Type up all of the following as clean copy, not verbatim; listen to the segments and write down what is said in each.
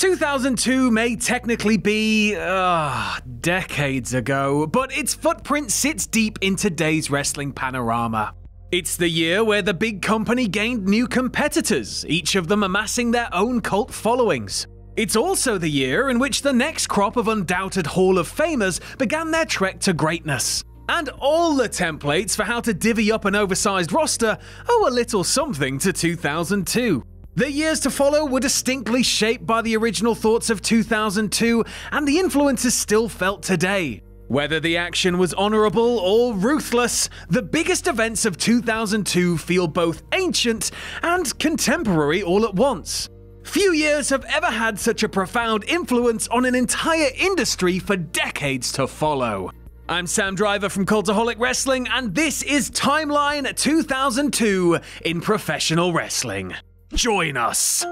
2002 may technically be, decades ago, but its footprint sits deep in today's wrestling panorama. It's the year where the big company gained new competitors, each of them amassing their own cult followings. It's also the year in which the next crop of undoubted Hall of Famers began their trek to greatness. And all the templates for how to divvy up an oversized roster owe a little something to 2002. The years to follow were distinctly shaped by the original thoughts of 2002, and the influence is still felt today. Whether the action was honorable or ruthless, the biggest events of 2002 feel both ancient and contemporary all at once. Few years have ever had such a profound influence on an entire industry for decades to follow. I'm Sam Driver from Cultaholic Wrestling, and this is Timeline 2002 in professional wrestling. Join us!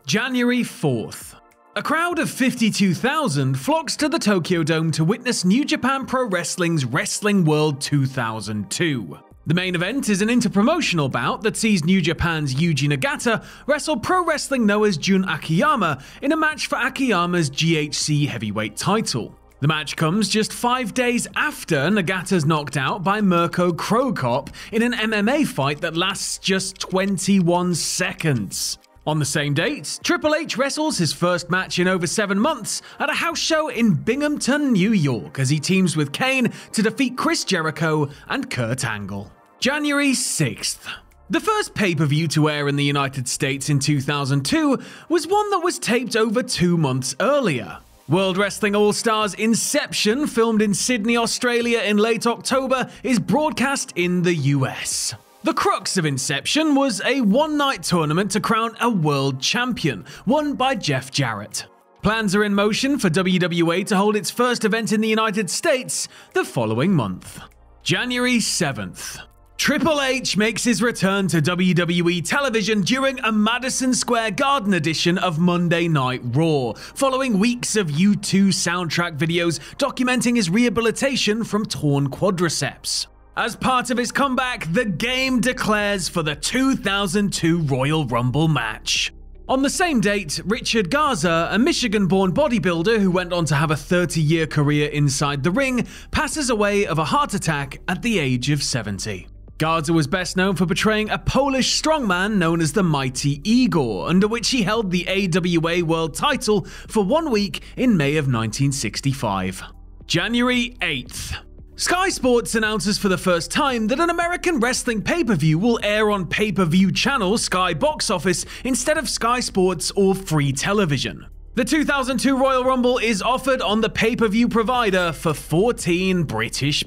January 4th. A crowd of 52,000 flocks to the Tokyo Dome to witness New Japan Pro Wrestling's Wrestling World 2002. The main event is an interpromotional bout that sees New Japan's Yuji Nagata wrestle Pro Wrestling Noah's Jun Akiyama in a match for Akiyama's GHC heavyweight title. The match comes just 5 days after Nagata's knocked out by Mirko Cro Cop in an MMA fight that lasts just 21 seconds. On the same date, Triple H wrestles his first match in over 7 months at a house show in Binghamton, New York, as he teams with Kane to defeat Chris Jericho and Kurt Angle. January 6th. The first pay-per-view to air in the United States in 2002 was one that was taped over 2 months earlier. World Wrestling All-Stars Inception, filmed in Sydney, Australia in late October, is broadcast in the US. The crux of Inception was a one-night tournament to crown a world champion, won by Jeff Jarrett. Plans are in motion for WWE to hold its first event in the United States the following month. January 7th. Triple H makes his return to WWE television during a Madison Square Garden edition of Monday Night Raw, following weeks of U2 soundtrack videos documenting his rehabilitation from torn quadriceps. As part of his comeback, the game declares for the 2002 Royal Rumble match. On the same date, Richard Garza, a Michigan-born bodybuilder who went on to have a 30-year career inside the ring, passes away of a heart attack at the age of 70. Garza was best known for portraying a Polish strongman known as the Mighty Igor, under which he held the AWA World title for 1 week in May of 1965. January 8th. Sky Sports announces for the first time that an American wrestling pay-per-view will air on pay-per-view channel Sky Box Office instead of Sky Sports or free television. The 2002 Royal Rumble is offered on the pay-per-view provider for £14 British.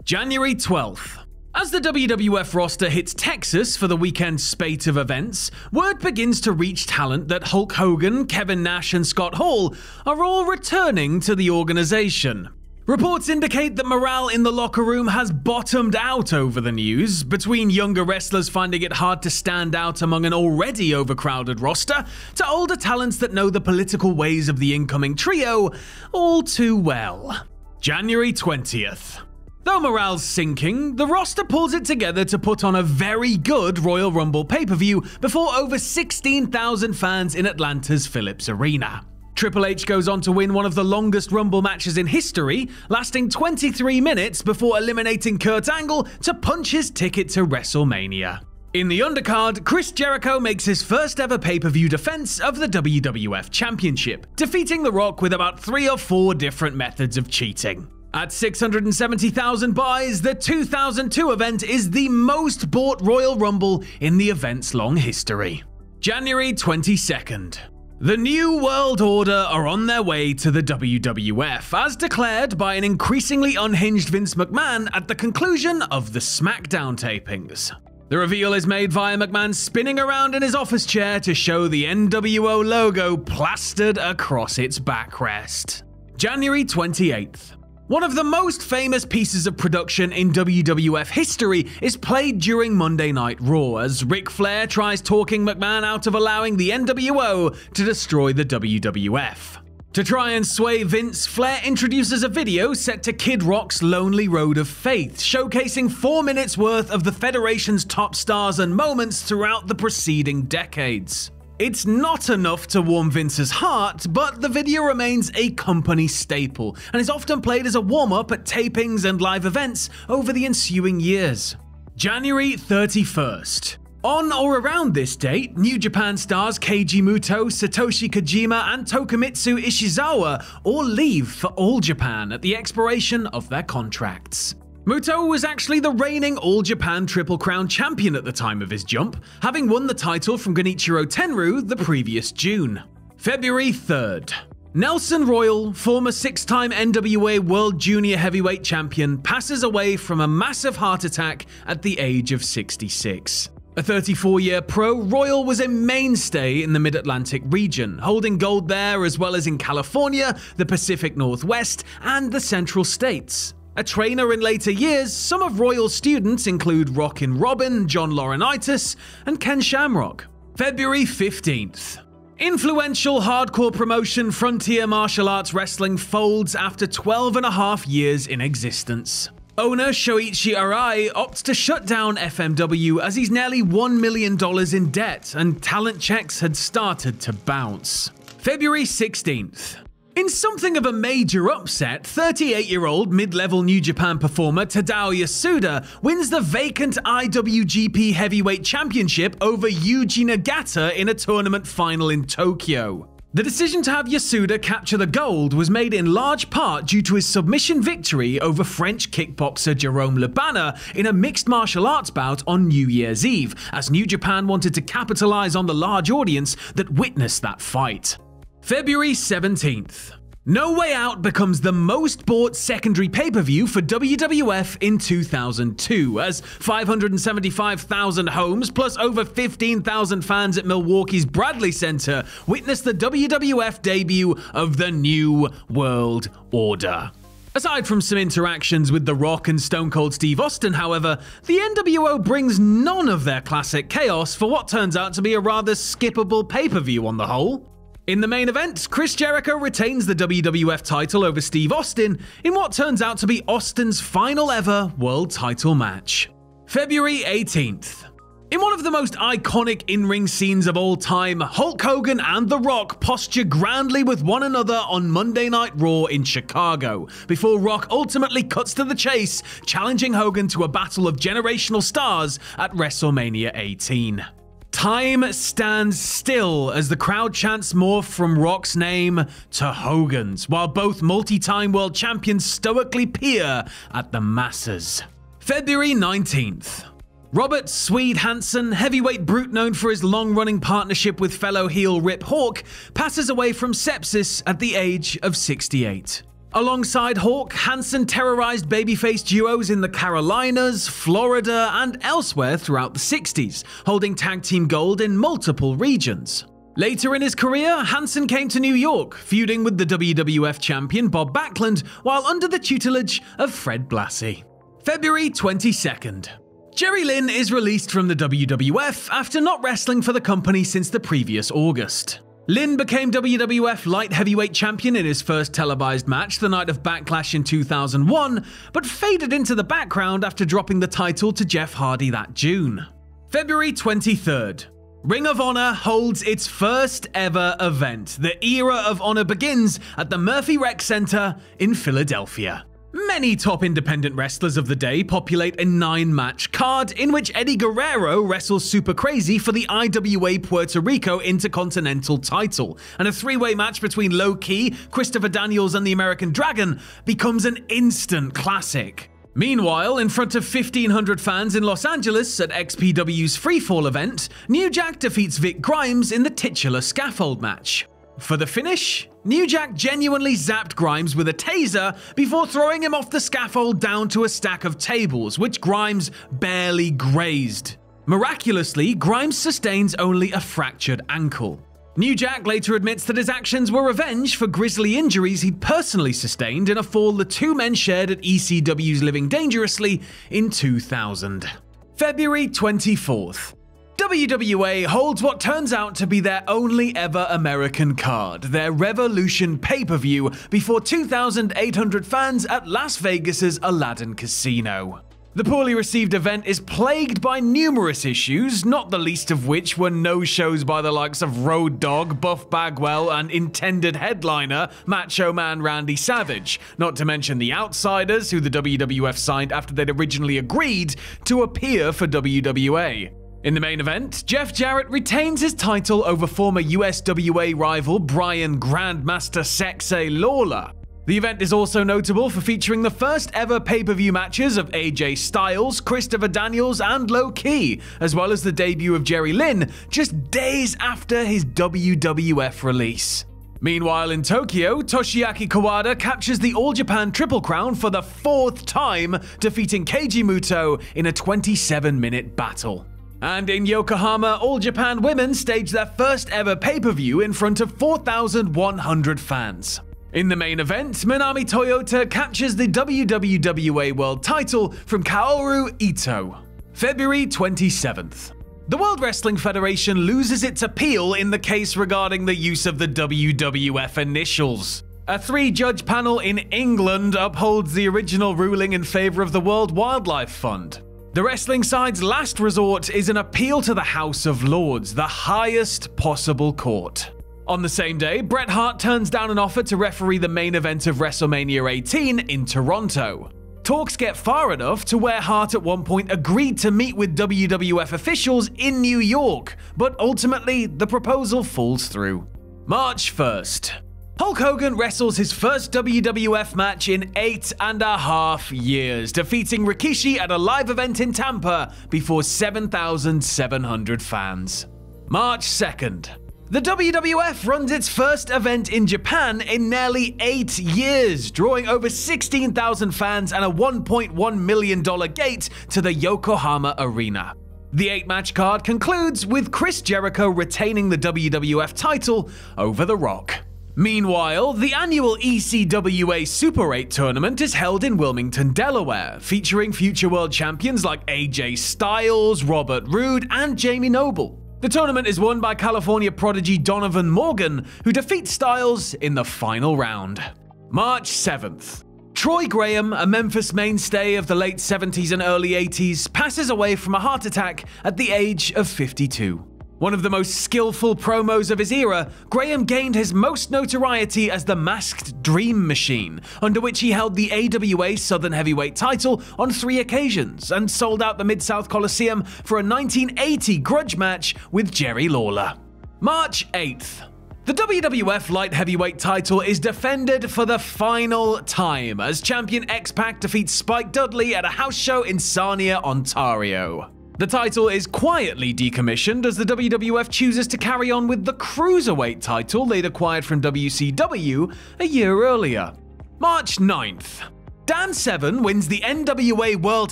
January 12th. As the WWF roster hits Texas for the weekend spate of events, word begins to reach talent that Hulk Hogan, Kevin Nash, and Scott Hall are all returning to the organization. Reports indicate that morale in the locker room has bottomed out over the news, between younger wrestlers finding it hard to stand out among an already overcrowded roster, to older talents that know the political ways of the incoming trio all too well. January 20th. Though morale's sinking, the roster pulls it together to put on a very good Royal Rumble pay-per-view before over 16,000 fans in Atlanta's Phillips Arena. Triple H goes on to win one of the longest Rumble matches in history, lasting 23 minutes before eliminating Kurt Angle to punch his ticket to WrestleMania. In the undercard, Chris Jericho makes his first ever pay-per-view defense of the WWF Championship, defeating The Rock with about 3 or 4 different methods of cheating. At 670,000 buys, the 2002 event is the most bought Royal Rumble in the event's long history. January 22nd. The New World Order are on their way to the WWF, as declared by an increasingly unhinged Vince McMahon at the conclusion of the SmackDown tapings. The reveal is made via McMahon spinning around in his office chair to show the NWO logo plastered across its backrest. January 28th. One of the most famous pieces of production in WWF history is played during Monday Night Raw, as Ric Flair tries talking McMahon out of allowing the NWO to destroy the WWF. To try and sway Vince, Flair introduces a video set to Kid Rock's Lonely Road of Faith, showcasing 4 minutes worth of the Federation's top stars and moments throughout the preceding decades. It's not enough to warm Vince's heart, but the video remains a company staple and is often played as a warm-up at tapings and live events over the ensuing years. January 31st. On or around this date, New Japan stars Keiji Muto, Satoshi Kojima, and Tokumitsu Ishizawa all leave for All Japan at the expiration of their contracts. Muto was actually the reigning All Japan Triple Crown champion at the time of his jump, having won the title from Genichiro Tenryu the previous June. February 3rd. Nelson Royal, former 6-time NWA World Junior Heavyweight Champion, passes away from a massive heart attack at the age of 66. A 34-year pro, Royal was a mainstay in the Mid-Atlantic region, holding gold there as well as in California, the Pacific Northwest, and the Central States. A trainer in later years, some of Royal's students include Rockin' Robin, John Laurinaitis, and Ken Shamrock. February 15th. Influential hardcore promotion Frontier Martial Arts Wrestling folds after 12.5 years in existence. Owner Shoichi Arai opts to shut down FMW as he's nearly $1 million in debt and talent checks had started to bounce. February 16th. In something of a major upset, 38-year-old mid-level New Japan performer Tadao Yasuda wins the vacant IWGP Heavyweight Championship over Yuji Nagata in a tournament final in Tokyo. The decision to have Yasuda capture the gold was made in large part due to his submission victory over French kickboxer Jerome Le Banner in a mixed martial arts bout on New Year's Eve, as New Japan wanted to capitalize on the large audience that witnessed that fight. February 17th. No Way Out becomes the most bought secondary pay-per-view for WWF in 2002, as 575,000 homes plus over 15,000 fans at Milwaukee's Bradley Center witnessed the WWF debut of the New World Order. Aside from some interactions with The Rock and Stone Cold Steve Austin, however, the NWO brings none of their classic chaos for what turns out to be a rather skippable pay-per-view on the whole. In the main event, Chris Jericho retains the WWF title over Steve Austin in what turns out to be Austin's final ever world title match. February 18th. In one of the most iconic in-ring scenes of all time, Hulk Hogan and The Rock posture grandly with one another on Monday Night Raw in Chicago, before Rock ultimately cuts to the chase, challenging Hogan to a battle of generational stars at WrestleMania 18. Time stands still as the crowd chants morph from Rock's name to Hogan's, while both multi-time world champions stoically peer at the masses. February 19th. Robert Swede Hansen, heavyweight brute known for his long-running partnership with fellow heel Rip Hawk, passes away from sepsis at the age of 68. Alongside Hawk, Hansen terrorized babyface duos in the Carolinas, Florida, and elsewhere throughout the 60s, holding tag team gold in multiple regions. Later in his career, Hansen came to New York, feuding with the WWF champion Bob Backlund while under the tutelage of Fred Blassie. February 22nd. Jerry Lynn is released from the WWF after not wrestling for the company since the previous August. Lynn became WWF Light Heavyweight Champion in his first televised match the night of Backlash in 2001, but faded into the background after dropping the title to Jeff Hardy that June. February 23rd. Ring of Honor holds its first ever event. The Era of Honor begins at the Murphy Rec Center in Philadelphia. Many top independent wrestlers of the day populate a 9-match card in which Eddie Guerrero wrestles Super Crazy for the IWA Puerto Rico Intercontinental title, and a 3-way match between Low Key, Christopher Daniels, and the American Dragon becomes an instant classic. Meanwhile, in front of 1,500 fans in Los Angeles at XPW's Freefall event, New Jack defeats Vic Grimes in the titular scaffold match. For the finish, New Jack genuinely zapped Grimes with a taser before throwing him off the scaffold down to a stack of tables, which Grimes barely grazed. Miraculously, Grimes sustains only a fractured ankle. New Jack later admits that his actions were revenge for grisly injuries he'd personally sustained in a fall the two men shared at ECW's Living Dangerously in 2000. February 24th. WWA holds what turns out to be their only ever American card, their Revolution pay-per-view before 2,800 fans at Las Vegas's Aladdin Casino. The poorly received event is plagued by numerous issues, not the least of which were no-shows by the likes of Road Dogg, Buff Bagwell, and intended headliner Macho Man Randy Savage, not to mention the Outsiders, who the WWF signed after they'd originally agreed to appear for WWA. In the main event, Jeff Jarrett retains his title over former USWA rival Brian Grandmaster Sexay Lawler. The event is also notable for featuring the first ever pay-per-view matches of AJ Styles, Christopher Daniels, and Low Ki, as well as the debut of Jerry Lynn just days after his WWF release. Meanwhile in Tokyo, Toshiaki Kawada captures the All Japan Triple Crown for the 4th time, defeating Keiji Muto in a 27-minute battle. And in Yokohama, All Japan Women staged their first ever pay-per-view in front of 4,100 fans. In the main event, Manami Toyota captures the WWA World title from Kaoru Ito. February 27th. The World Wrestling Federation loses its appeal in the case regarding the use of the WWF initials. A 3-judge panel in England upholds the original ruling in favor of the World Wildlife Fund. The wrestling side's last resort is an appeal to the House of Lords, the highest possible court. On the same day, Bret Hart turns down an offer to referee the main event of WrestleMania 18 in Toronto. Talks get far enough to where Hart at one point agreed to meet with WWF officials in New York, but ultimately the proposal falls through. March 1st. Hulk Hogan wrestles his first WWF match in 8.5 years, defeating Rikishi at a live event in Tampa before 7,700 fans. March 2nd. The WWF runs its first event in Japan in nearly 8 years, drawing over 16,000 fans and a $1.1 million gate to the Yokohama Arena. The 8-match card concludes with Chris Jericho retaining the WWF title over The Rock. Meanwhile, the annual ECWA Super 8 tournament is held in Wilmington, Delaware, featuring future world champions like AJ Styles, Robert Roode, and Jamie Noble. The tournament is won by California prodigy Donovan Morgan, who defeats Styles in the final round. March 7th. Troy Graham, a Memphis mainstay of the late 70s and early 80s, passes away from a heart attack at the age of 52. One of the most skillful promos of his era, Graham gained his most notoriety as the Masked Dream Machine, under which he held the AWA Southern Heavyweight title on 3 occasions and sold out the Mid-South Coliseum for a 1980 grudge match with Jerry Lawler. March 8th. The WWF Light Heavyweight title is defended for the final time as champion X-Pac defeats Spike Dudley at a house show in Sarnia, Ontario. The title is quietly decommissioned as the WWF chooses to carry on with the Cruiserweight title they'd acquired from WCW a year earlier. March 9th. Dan Severn wins the NWA World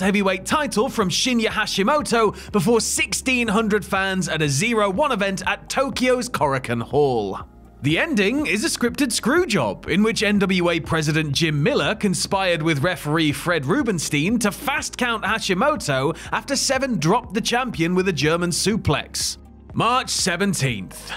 Heavyweight title from Shinya Hashimoto before 1,600 fans at a 0-1 event at Tokyo's Korakuen Hall. The ending is a scripted screwjob, in which NWA President Jim Miller conspired with referee Fred Rubenstein to fast count Hashimoto after Severn dropped the champion with a German suplex. March 17th.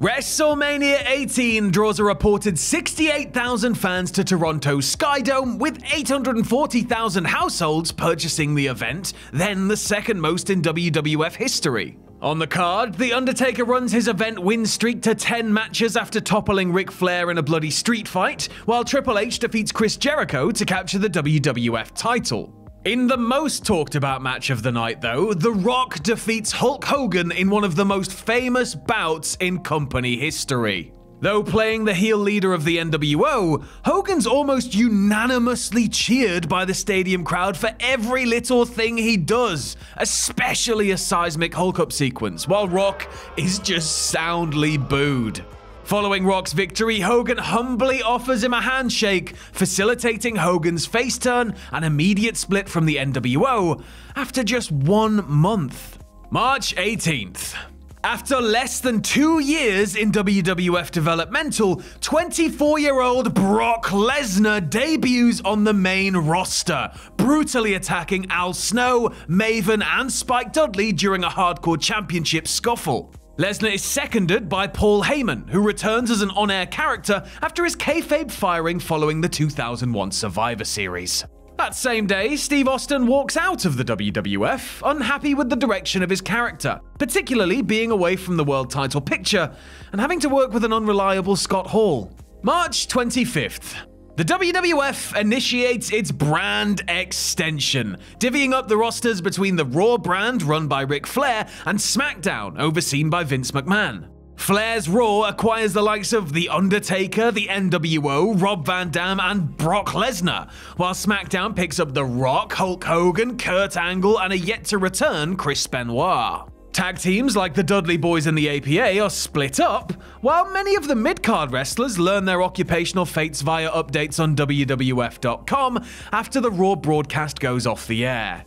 WrestleMania 18 draws a reported 68,000 fans to Toronto's Skydome, with 840,000 households purchasing the event, then the second most in WWF history. On the card, The Undertaker runs his event win streak to 10 matches after toppling Ric Flair in a bloody street fight, while Triple H defeats Chris Jericho to capture the WWF title. In the most talked about match of the night though, The Rock defeats Hulk Hogan in one of the most famous bouts in company history. Though playing the heel leader of the NWO, Hogan's almost unanimously cheered by the stadium crowd for every little thing he does, especially a seismic Hulk-up sequence, while Rock is just soundly booed. Following Rock's victory, Hogan humbly offers him a handshake, facilitating Hogan's face turn and immediate split from the NWO after just 1 month. March 18th. After less than 2 years in WWF developmental, 24-year-old Brock Lesnar debuts on the main roster, brutally attacking Al Snow, Maven, and Spike Dudley during a Hardcore Championship scuffle. Lesnar is seconded by Paul Heyman, who returns as an on-air character after his kayfabe firing following the 2001 Survivor Series. That same day, Steve Austin walks out of the WWF, unhappy with the direction of his character, particularly being away from the world title picture and having to work with an unreliable Scott Hall. March 25th. The WWF initiates its brand extension, divvying up the rosters between the Raw brand run by Ric Flair and SmackDown, overseen by Vince McMahon. Flair's Raw acquires the likes of The Undertaker, the NWO, Rob Van Dam, and Brock Lesnar, while SmackDown picks up The Rock, Hulk Hogan, Kurt Angle, and a yet-to-return Chris Benoit. Tag teams like the Dudley Boys and the APA are split up, while many of the mid-card wrestlers learn their occupational fates via updates on WWF.com after the Raw broadcast goes off the air.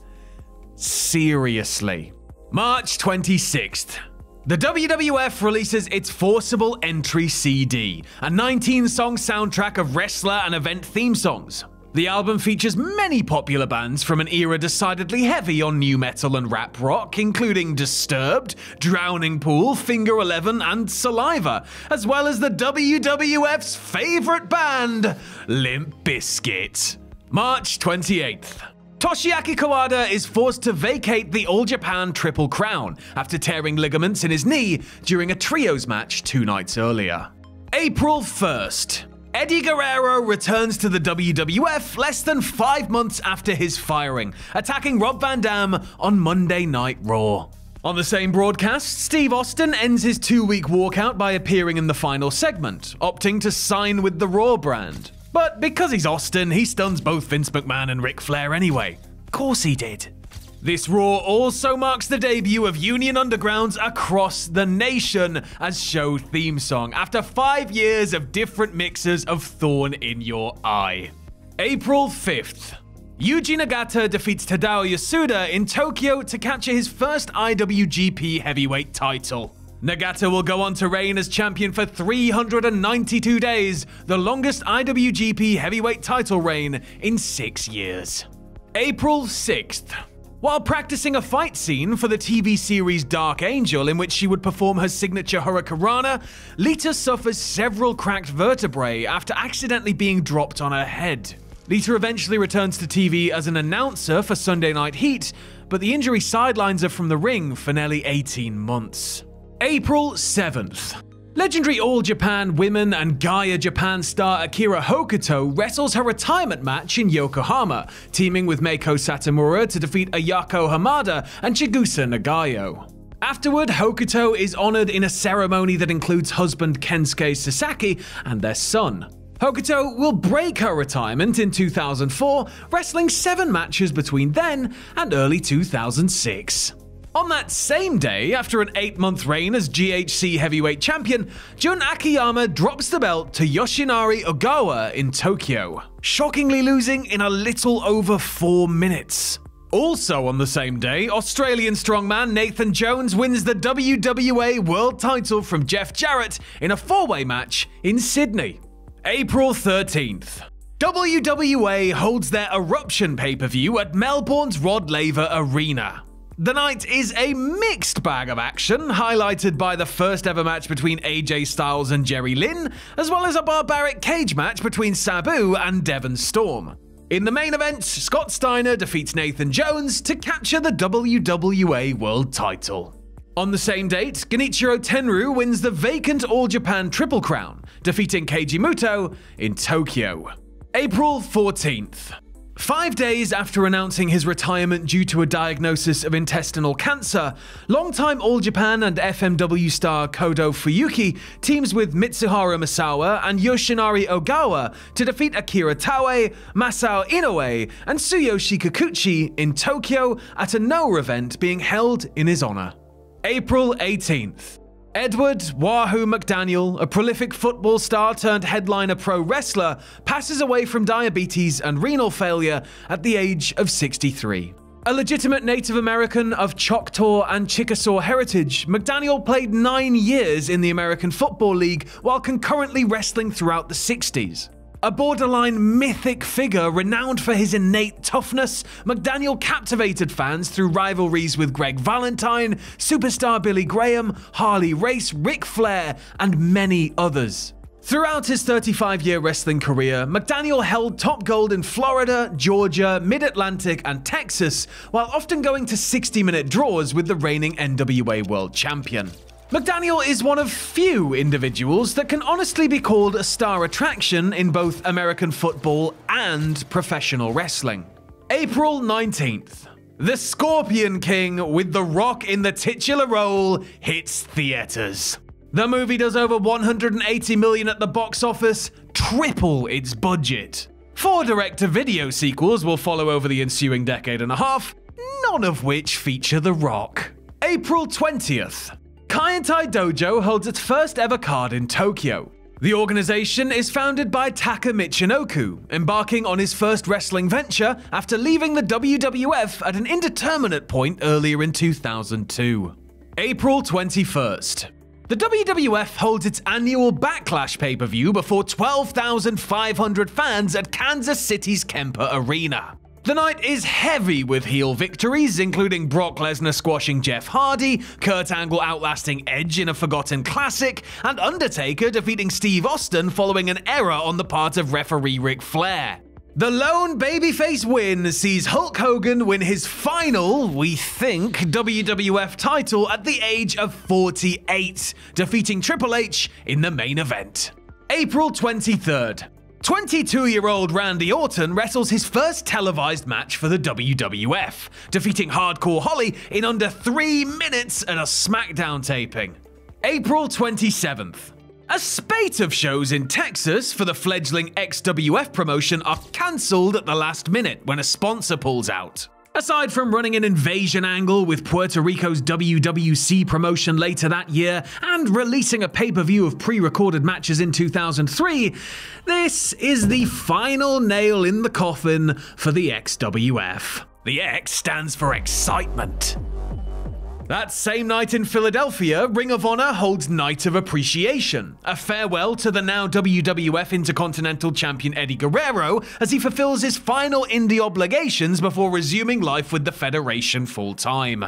Seriously. March 26th. The WWF releases its Forcible Entry CD, a 19-song soundtrack of wrestler and event theme songs. The album features many popular bands from an era decidedly heavy on nu metal and rap rock, including Disturbed, Drowning Pool, Finger 11, and Saliva, as well as the WWF's favorite band, Limp Bizkit. March 28th. Toshiaki Kawada is forced to vacate the All Japan Triple Crown after tearing ligaments in his knee during a trios match 2 nights earlier. April 1st. Eddie Guerrero returns to the WWF less than 5 months after his firing, attacking Rob Van Dam on Monday Night Raw. On the same broadcast, Steve Austin ends his 2-week walkout by appearing in the final segment, opting to sign with the Raw brand. But because he's Austin, he stuns both Vince McMahon and Ric Flair anyway. Of course he did. This Raw also marks the debut of Union Underground's Across the Nation as show theme song, after 5 years of different mixes of Thorn in Your Eye. April 5th. Yuji Nagata defeats Tadao Yasuda in Tokyo to capture his first IWGP Heavyweight title. Nagata will go on to reign as champion for 392 days, the longest IWGP Heavyweight title reign in 6 years. April 6th. While practicing a fight scene for the TV series Dark Angel in which she would perform her signature Hurricanrana, Lita suffers several cracked vertebrae after accidentally being dropped on her head. Lita eventually returns to TV as an announcer for Sunday Night Heat, but the injury sidelines her from the ring for nearly 18 months. April 7th. Legendary All Japan Women and Gaia Japan star Akira Hokuto wrestles her retirement match in Yokohama, teaming with Meiko Satomura to defeat Ayako Hamada and Chigusa Nagayo. Afterward, Hokuto is honored in a ceremony that includes husband Kensuke Sasaki and their son. Hokuto will break her retirement in 2004, wrestling 7 matches between then and early 2006. On that same day, after an 8-month reign as GHC Heavyweight Champion, Jun Akiyama drops the belt to Yoshinari Ogawa in Tokyo, shockingly losing in a little over 4 minutes. Also on the same day, Australian strongman Nathan Jones wins the WWA World title from Jeff Jarrett in a 4-way match in Sydney. April 13th. WWA holds their Eruption pay-per-view at Melbourne's Rod Laver Arena. The night is a mixed bag of action, highlighted by the first ever match between AJ Styles and Jerry Lynn, as well as a barbaric cage match between Sabu and Devon Storm. In the main event, Scott Steiner defeats Nathan Jones to capture the WWA World title. On the same date, Genichiro Tenryu wins the vacant All Japan Triple Crown, defeating Keiji Muto in Tokyo. April 14th. 5 days after announcing his retirement due to a diagnosis of intestinal cancer, longtime All Japan and FMW star Kodo Fuyuki teams with Mitsuharu Misawa and Yoshinari Ogawa to defeat Akira Taue, Masao Inoue, and Tsuyoshi Kikuchi in Tokyo at a no event being held in his honor. April 18th. Edward Wahoo Mcdaniel, a prolific football star turned headliner pro wrestler, passes away from diabetes and renal failure at the age of 63. A legitimate Native American of Choctaw and Chickasaw heritage, Mcdaniel played 9 years in the American Football League while concurrently wrestling throughout the 60s. A borderline mythic figure renowned for his innate toughness, Mcdaniel captivated fans through rivalries with Greg Valentine, superstar Billy Graham, Harley Race, Ric Flair, and many others. Throughout his 35-year wrestling career, Mcdaniel held top gold in Florida, Georgia, Mid-Atlantic, and Texas, while often going to 60-minute draws with the reigning NWA World Champion. Mcdaniel is one of few individuals that can honestly be called a star attraction in both American football and professional wrestling. April 19th. The Scorpion King, with The Rock in the titular role, hits theaters. The movie does over $180 million at the box office, triple its budget. 4 direct-to-video sequels will follow over the ensuing decade and a half, none of which feature The Rock. April 20th. Kaientai Dojo holds its first ever card in Tokyo. The organization is founded by Taka Michinoku, embarking on his first wrestling venture after leaving the WWF at an indeterminate point earlier in 2002. April 21st. The WWF holds its annual Backlash pay-per-view before 12,500 fans at Kansas City's Kemper Arena. The night is heavy with heel victories, including Brock Lesnar squashing Jeff Hardy, Kurt Angle outlasting Edge in a forgotten classic, and Undertaker defeating Steve Austin following an error on the part of referee Ric Flair. The lone babyface win sees Hulk Hogan win his final, we think, WWF title at the age of 48, defeating Triple H in the main event. April 23rd. 22-year-old Randy Orton wrestles his first televised match for the WWF, defeating Hardcore Holly in under 3 minutes at a SmackDown taping. April 27th. A spate of shows in Texas for the fledgling XWF promotion are cancelled at the last minute when a sponsor pulls out. Aside from running an invasion angle with Puerto Rico's WWC promotion later that year and releasing a pay-per-view of pre-recorded matches in 2003, this is the final nail in the coffin for the XWF. The X stands for excitement. That same night in Philadelphia, Ring of Honor holds Night of Appreciation, a farewell to the now WWF Intercontinental Champion Eddie Guerrero as he fulfills his final indie obligations before resuming life with the Federation full-time.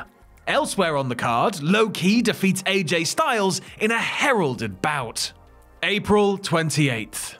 Elsewhere on the card, Low Ki defeats AJ Styles in a heralded bout. April 28th.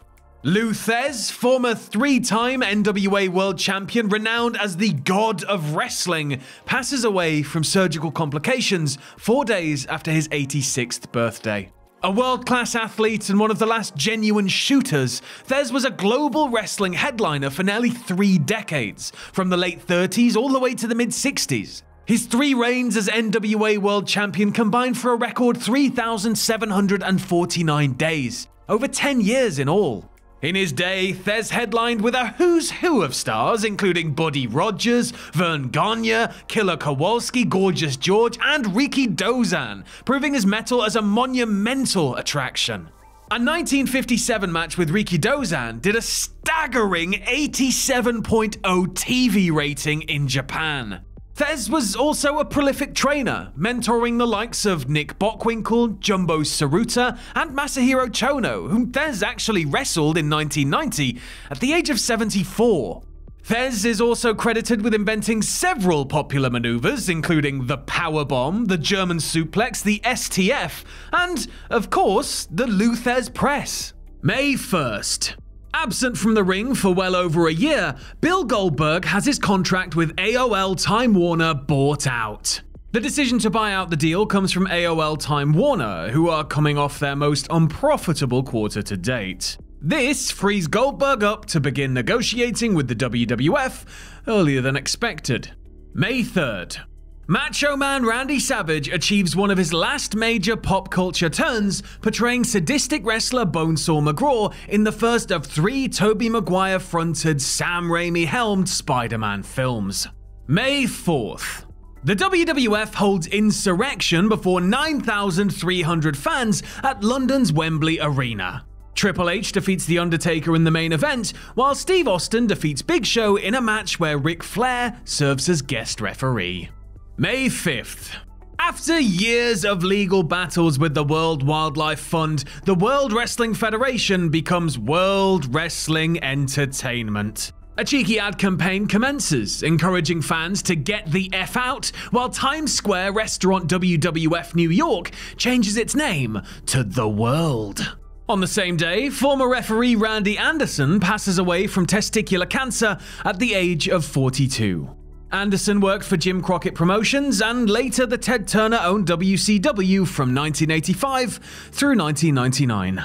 Lou Thesz, former 3-time NWA World Champion renowned as the God of Wrestling, passes away from surgical complications 4 days after his 86th birthday. A world-class athlete and one of the last genuine shooters, Thesz was a global wrestling headliner for nearly 3 decades, from the late 30s all the way to the mid-60s. His 3 reigns as NWA World Champion combined for a record 3,749 days, over 10 years in all. In his day, Thesz headlined with a who's who of stars, including Buddy Rogers, Vern Gagne, Killer Kowalski, Gorgeous George, and Riki Dozan, proving his mettle as a monumental attraction. A 1957 match with Riki Dozan did a staggering 87.0 TV rating in Japan. Thesz was also a prolific trainer, mentoring the likes of Nick Bockwinkel, Jumbo Tsuruta, and Masahiro Chono, whom Thesz actually wrestled in 1990 at the age of 74. Thesz is also credited with inventing several popular maneuvers, including the Powerbomb, the German Suplex, the STF, and, of course, the Lou Thesz Press. May 1st. Absent from the ring for well over a year, Bill Goldberg has his contract with AOL Time Warner bought out. The decision to buy out the deal comes from AOL Time Warner, who are coming off their most unprofitable quarter to date. This frees Goldberg up to begin negotiating with the WWF earlier than expected. May 3rd. Macho Man Randy Savage achieves one of his last major pop culture turns, portraying sadistic wrestler Bonesaw McGraw in the first of 3 Tobey Maguire-fronted, Sam Raimi-helmed Spider-Man films. May 4th. The WWF holds Insurrection before 9,300 fans at London's Wembley Arena. Triple H defeats The Undertaker in the main event, while Steve Austin defeats Big Show in a match where Ric Flair serves as guest referee. May 5th. After years of legal battles with the World Wildlife Fund, the World Wrestling Federation becomes World Wrestling Entertainment. A cheeky ad campaign commences, encouraging fans to get the F out, while Times Square restaurant WWF New York changes its name to The World. On the same day, former referee Randy Anderson passes away from testicular cancer at the age of 42. Anderson worked for Jim Crockett Promotions and later the Ted Turner-owned WCW from 1985 through 1999.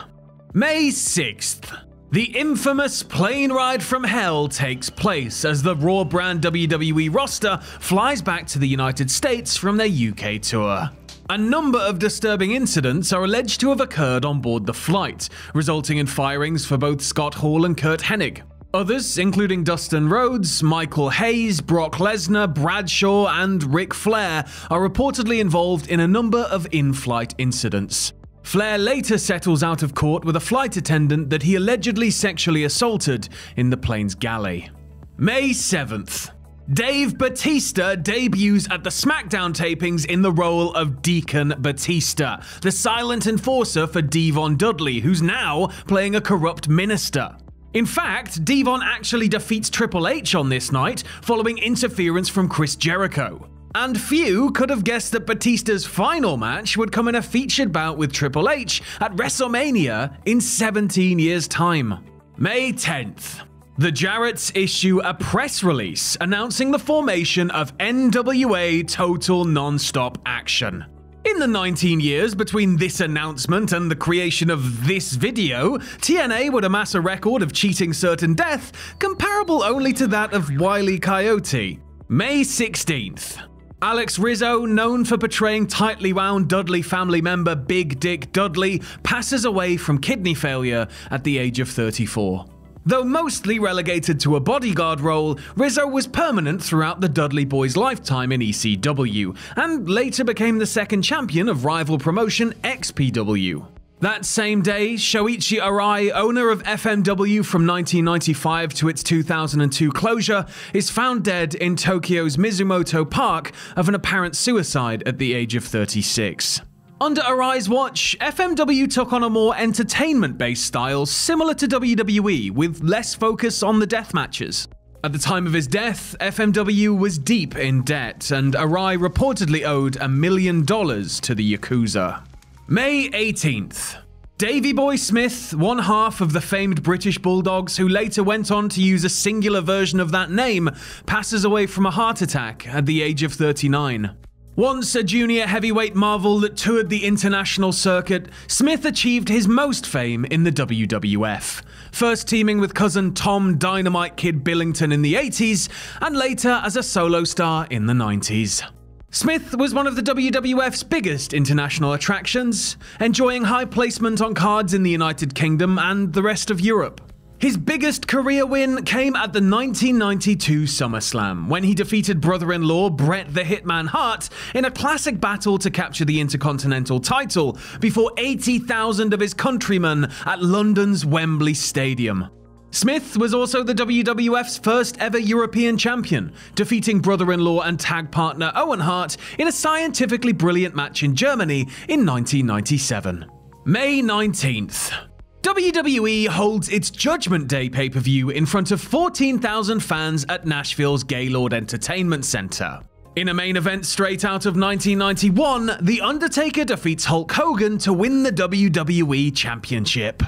May 6th. The infamous plane ride from hell takes place as the Raw brand WWE roster flies back to the United States from their UK tour. A number of disturbing incidents are alleged to have occurred on board the flight, resulting in firings for both Scott Hall and Curt Hennig. Others, including Dustin Rhodes, Michael Hayes, Brock Lesnar, Bradshaw, and Ric Flair, are reportedly involved in a number of in-flight incidents. Flair later settles out of court with a flight attendant that he allegedly sexually assaulted in the plane's galley. May 7th. Dave Batista debuts at the SmackDown tapings in the role of Deacon Batista, the silent enforcer for Devon Dudley, who's now playing a corrupt minister. In fact, Devon actually defeats Triple H on this night following interference from Chris Jericho. And few could have guessed that Batista's final match would come in a featured bout with Triple H at WrestleMania in 17 years' time. May 10th. The Jarretts issue a press release announcing the formation of NWA Total Non-Stop Action. In the 19 years between this announcement and the creation of this video, TNA would amass a record of cheating certain death comparable only to that of Wile E. Coyote. May 16th. Alex Rizzo, known for portraying tightly wound Dudley family member Big Dick Dudley, passes away from kidney failure at the age of 34. Though mostly relegated to a bodyguard role, Rizzo was permanent throughout the Dudley Boys' lifetime in ECW, and later became the second champion of rival promotion XPW. That same day, Shoichi Arai, owner of FMW from 1995 to its 2002 closure, is found dead in Tokyo's Mizumoto Park of an apparent suicide at the age of 36. Under Arai's watch, FMW took on a more entertainment-based style similar to WWE, with less focus on the death matches. At the time of his death, FMW was deep in debt, and Arai reportedly owed $1 million to the Yakuza. May 18th. Davey Boy Smith, one half of the famed British Bulldogs who later went on to use a singular version of that name, passes away from a heart attack at the age of 39. Once a junior heavyweight marvel that toured the international circuit, Smith achieved his most fame in the WWF, first teaming with cousin Tom Dynamite Kid Billington in the 80s, and later as a solo star in the 90s. Smith was one of the WWF's biggest international attractions, enjoying high placement on cards in the United Kingdom and the rest of Europe. His biggest career win came at the 1992 SummerSlam, when he defeated brother-in-law Bret the Hitman Hart in a classic battle to capture the Intercontinental title before 80,000 of his countrymen at London's Wembley Stadium. Smith was also the WWF's first ever European champion, defeating brother-in-law and tag partner Owen Hart in a scientifically brilliant match in Germany in 1997. May 19th. WWE holds its Judgment Day pay-per-view in front of 14,000 fans at Nashville's Gaylord Entertainment Center. In a main event straight out of 1991, The Undertaker defeats Hulk Hogan to win the WWE Championship.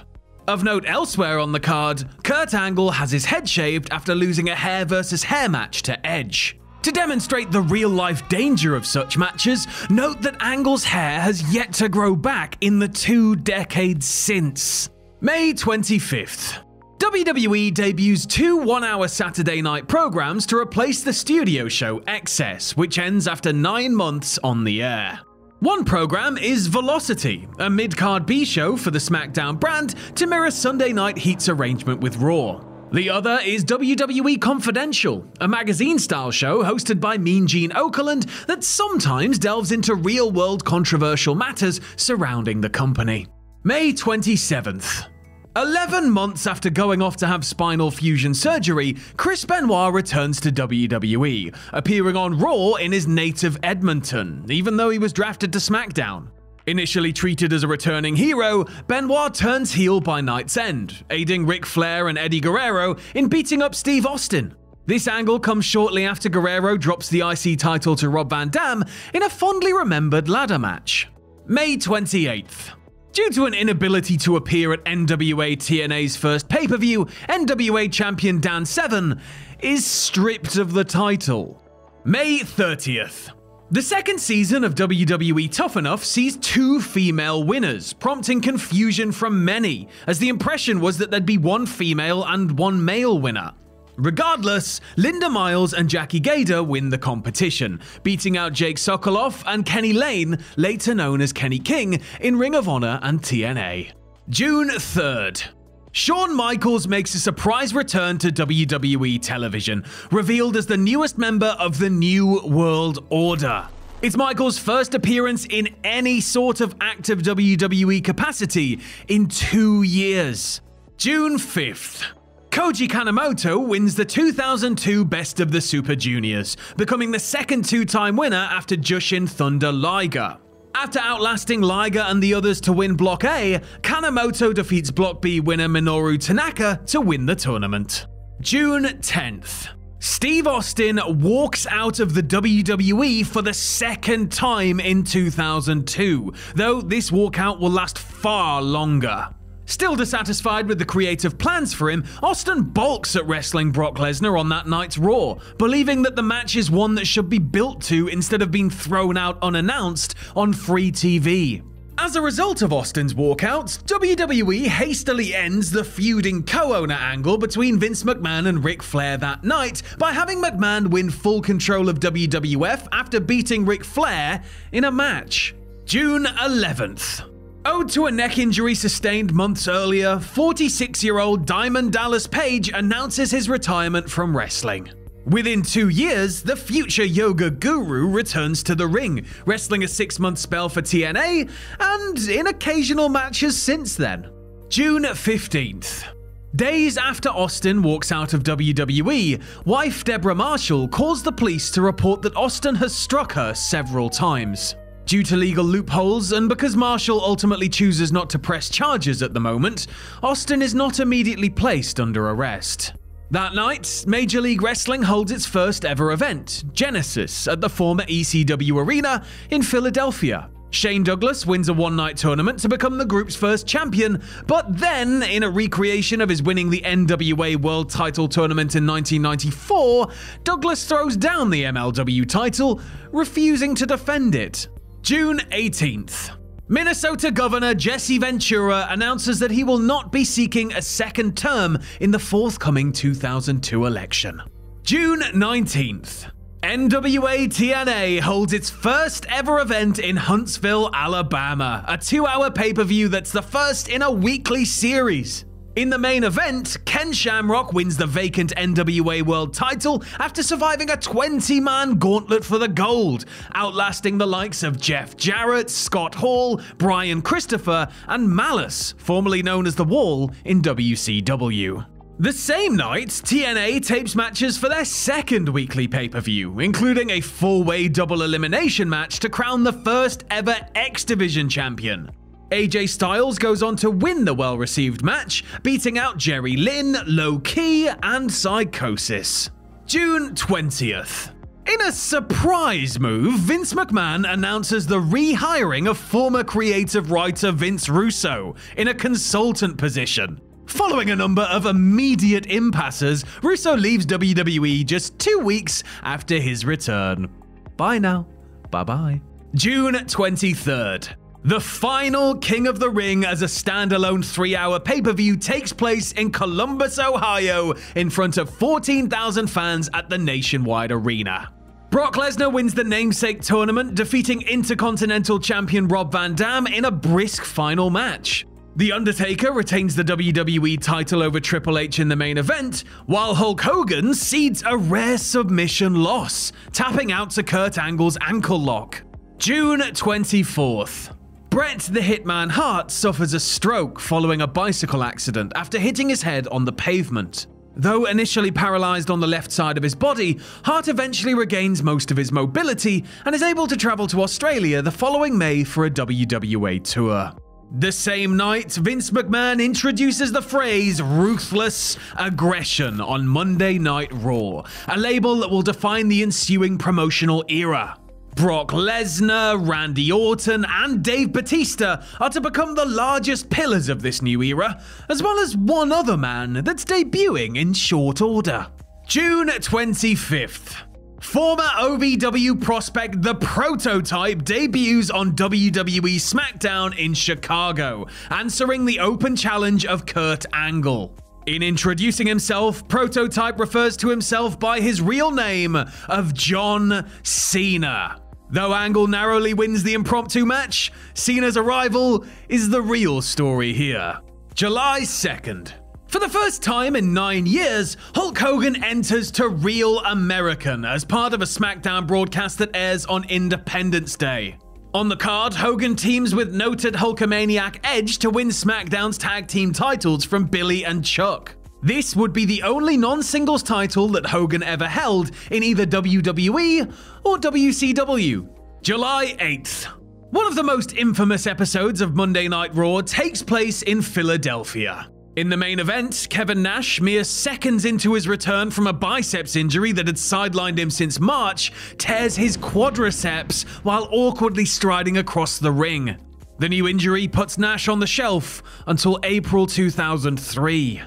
Of note elsewhere on the card, Kurt Angle has his head shaved after losing a hair versus hair match to Edge. To demonstrate the real-life danger of such matches, note that Angle's hair has yet to grow back in the 2 decades since. May 25th. WWE debuts 2 one-hour Saturday night programs to replace the studio show Excess, which ends after 9 months on the air. One program is Velocity, a mid-card B-show for the SmackDown brand to mirror Sunday Night Heat's arrangement with Raw. The other is WWE Confidential, a magazine-style show hosted by Mean Gene Okerlund that sometimes delves into real-world controversial matters surrounding the company. May 27th. 11 months after going off to have spinal fusion surgery, Chris Benoit returns to WWE, appearing on Raw in his native Edmonton, even though he was drafted to SmackDown. Initially treated as a returning hero, Benoit turns heel by night's end, aiding Ric Flair and Eddie Guerrero in beating up Steve Austin. This angle comes shortly after Guerrero drops the IC title to Rob Van Dam in a fondly remembered ladder match. May 28th. Due to an inability to appear at NWA TNA's first pay-per-view, NWA champion Dan Severn is stripped of the title. May 30th. The second season of WWE Tough Enough sees 2 female winners, prompting confusion from many, as the impression was that there'd be 1 female and 1 male winner. Regardless, Linda Miles and Jackie Gader win the competition, beating out Jake Sokolov and Kenny Lane, later known as Kenny King, in Ring of Honor and TNA. June 3rd. Shawn Michaels makes a surprise return to WWE television, revealed as the newest member of the New World Order. It's Michaels' first appearance in any sort of active WWE capacity in 2 years. June 5th. Koji Kanemoto wins the 2002 Best of the Super Juniors, becoming the second 2-time winner after Jushin Thunder Liger. After outlasting Liger and the others to win Block A, Kanemoto defeats Block B winner Minoru Tanaka to win the tournament. June 10th. Steve Austin walks out of the WWE for the second time in 2002, though this walkout will last far longer. Still dissatisfied with the creative plans for him, Austin balks at wrestling Brock Lesnar on that night's Raw, believing that the match is one that should be built to instead of being thrown out unannounced on free TV. As a result of Austin's walkout, WWE hastily ends the feuding co-owner angle between Vince McMahon and Ric Flair that night by having McMahon win full control of WWF after beating Ric Flair in a match. June 11th. Owed to a neck injury sustained months earlier, 46-year-old Diamond Dallas Page announces his retirement from wrestling. Within 2 years, the future yoga guru returns to the ring, wrestling a 6-month spell for TNA and in occasional matches since then. June 15th. Days after Austin walks out of WWE, wife Deborah Marshall calls the police to report that Austin has struck her several times. Due to legal loopholes, and because Marshall ultimately chooses not to press charges at the moment, Austin is not immediately placed under arrest. That night, Major League Wrestling holds its first ever event, Genesis, at the former ECW Arena in Philadelphia. Shane Douglas wins a one-night tournament to become the group's first champion, but then, in a recreation of his winning the NWA World Title Tournament in 1994, Douglas throws down the MLW title, refusing to defend it. June 18th. Minnesota Governor Jesse Ventura announces that he will not be seeking a second term in the forthcoming 2002 election. June 19th. NWA TNA holds its first ever event in Huntsville, Alabama, a 2-hour pay-per-view that's the first in a weekly series. In the main event, Ken Shamrock wins the vacant NWA World title after surviving a 20-man gauntlet for the gold, outlasting the likes of Jeff Jarrett, Scott Hall, Brian Christopher, and Malice, formerly known as The Wall, in WCW. The same night, TNA tapes matches for their second weekly pay-per-view, including a 4-way double elimination match to crown the first ever X Division champion. AJ Styles goes on to win the well-received match, beating out Jerry Lynn, Low Key, and Psychosis. June 20th. In a surprise move, Vince McMahon announces the rehiring of former creative writer Vince Russo in a consultant position. Following a number of immediate impasses, Russo leaves WWE just 2 weeks after his return. Bye now. Bye-bye. June 23rd. The final King of the Ring as a standalone 3-hour pay-per-view takes place in Columbus, Ohio, in front of 14,000 fans at the Nationwide Arena. Brock Lesnar wins the namesake tournament, defeating Intercontinental Champion Rob Van Dam in a brisk final match. The Undertaker retains the WWE title over Triple H in the main event, while Hulk Hogan cedes a rare submission loss, tapping out to Kurt Angle's ankle lock. June 24th. Bret the Hitman Hart suffers a stroke following a bicycle accident after hitting his head on the pavement. Though initially paralyzed on the left side of his body, Hart eventually regains most of his mobility and is able to travel to Australia the following May for a WWA tour. The same night, Vince McMahon introduces the phrase "ruthless aggression" on Monday Night Raw, a label that will define the ensuing promotional era. Brock Lesnar, Randy Orton, and Dave Batista are to become the largest pillars of this new era, as well as one other man that's debuting in short order. June 25th. Former OVW prospect The Prototype debuts on WWE SmackDown in Chicago, answering the open challenge of Kurt Angle. In introducing himself, Prototype refers to himself by his real name of John Cena. Though Angle narrowly wins the impromptu match, Cena's arrival is the real story here. July 2nd. For the first time in 9 years, Hulk Hogan enters to Real American as part of a SmackDown broadcast that airs on Independence Day. On the card, Hogan teams with noted Hulkamaniac Edge to win SmackDown's tag team titles from Billy and Chuck. This would be the only non-singles title that Hogan ever held in either WWE or WCW. July 8th. One of the most infamous episodes of Monday Night Raw takes place in Philadelphia. In the main event, Kevin Nash, mere seconds into his return from a biceps injury that had sidelined him since March, tears his quadriceps while awkwardly striding across the ring. The new injury puts Nash on the shelf until April 2003.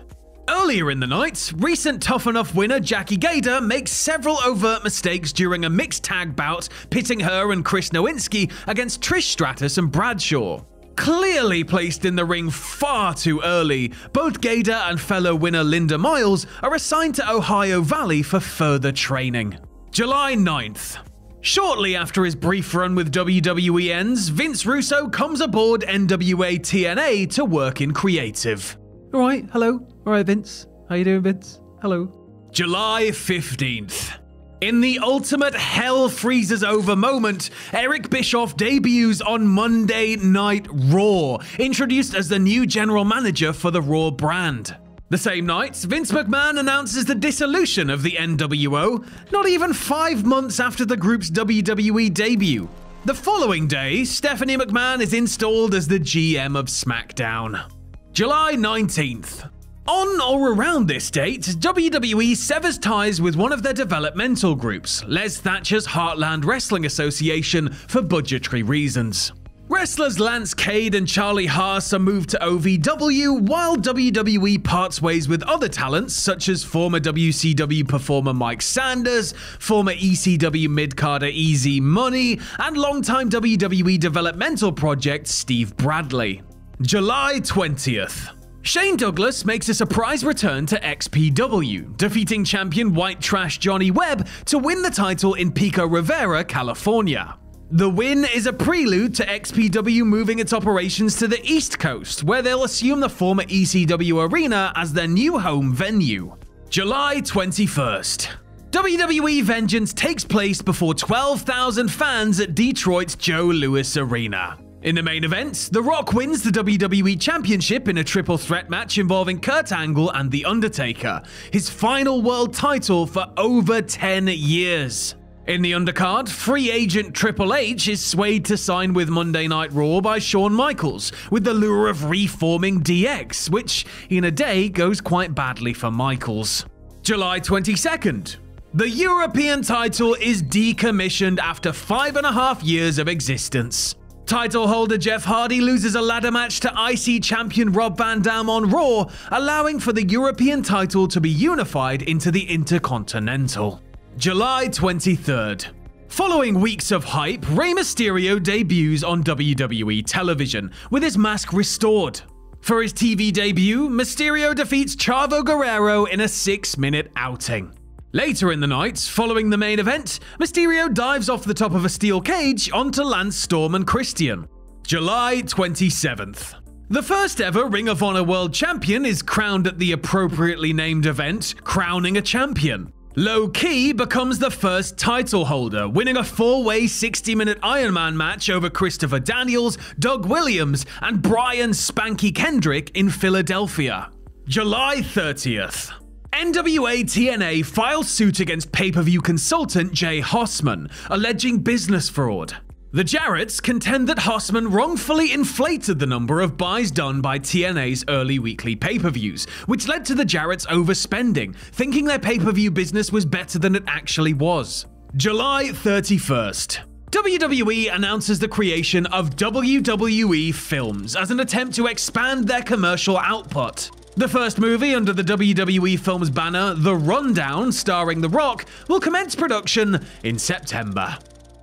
Earlier in the night, recent Tough Enough winner Jackie Gator makes several overt mistakes during a mixed tag bout pitting her and Chris Nowinski against Trish Stratus and Bradshaw. Clearly placed in the ring far too early, both Gator and fellow winner Linda Miles are assigned to Ohio Valley for further training. July 9th. Shortly after his brief run with WWE ends, Vince Russo comes aboard NWA TNA to work in creative. Alright, hello. Alright, Vince. How you doing, Vince? Hello. July 15th. In the ultimate hell freezes over moment, Eric Bischoff debuts on Monday Night Raw, introduced as the new general manager for the Raw brand. The same night, Vince McMahon announces the dissolution of the NWO, not even 5 months after the group's WWE debut. The following day, Stephanie McMahon is installed as the GM of SmackDown. July 19th. On or around this date, WWE severs ties with one of their developmental groups, Les Thatcher's Heartland Wrestling Association, for budgetary reasons. Wrestlers Lance Cade and Charlie Haas are moved to OVW, while WWE parts ways with other talents such as former WCW performer Mike Sanders, former ECW mid-carder Easy Money, and longtime WWE developmental project Steve Bradley. July 20th. Shane Douglas makes a surprise return to XPW, defeating champion White Trash Johnny Webb to win the title in Pico Rivera, California. The win is a prelude to XPW moving its operations to the East Coast, where they'll assume the former ECW arena as their new home venue. July 21st. WWE Vengeance takes place before 12,000 fans at Detroit's Joe Louis Arena. In the main event, The Rock wins the WWE Championship in a triple threat match involving Kurt Angle and The Undertaker, his final world title for over 10 years. In the undercard, free agent Triple H is swayed to sign with Monday Night Raw by Shawn Michaels, with the lure of reforming DX, which in a day goes quite badly for Michaels. July 22nd. The European title is decommissioned after 5.5 years of existence. Title holder Jeff Hardy loses a ladder match to IC champion Rob Van Dam on Raw, allowing for the European title to be unified into the Intercontinental. July 23rd. Following weeks of hype, Rey Mysterio debuts on WWE television, with his mask restored. For his TV debut, Mysterio defeats Chavo Guerrero in a 6-minute outing. Later in the night, following the main event, Mysterio dives off the top of a steel cage onto Lance Storm and Christian. July 27th. The first ever Ring of Honor World Champion is crowned at the appropriately named event, Crowning a Champion. Low Key becomes the first title holder, winning a 4-way 60-minute Iron Man match over Christopher Daniels, Doug Williams, and Brian Spanky Kendrick in Philadelphia. July 30th. NWA TNA files suit against pay-per-view consultant Jay Hossman, alleging business fraud. The Jarretts contend that Hossman wrongfully inflated the number of buys done by TNA's early weekly pay-per-views, which led to the Jarretts overspending, thinking their pay-per-view business was better than it actually was. July 31st. WWE announces the creation of WWE Films as an attempt to expand their commercial output. The first movie under the WWE Films banner, The Rundown, starring The Rock, will commence production in September.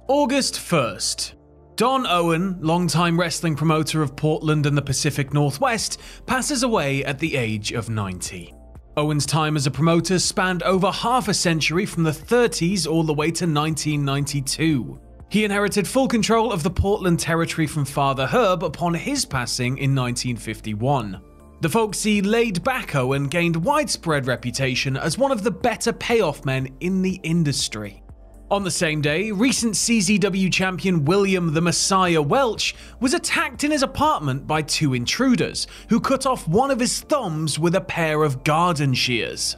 August 1st. Don Owen, longtime wrestling promoter of Portland and the Pacific Northwest, passes away at the age of 90. Owen's time as a promoter spanned over half a century from the 30s all the way to 1992. He inherited full control of the Portland territory from Father Herb upon his passing in 1951. The folksy, laid-back Owen gained widespread reputation as one of the better payoff men in the industry. On the same day, recent CZW champion William the Messiah Welch was attacked in his apartment by two intruders, who cut off one of his thumbs with a pair of garden shears.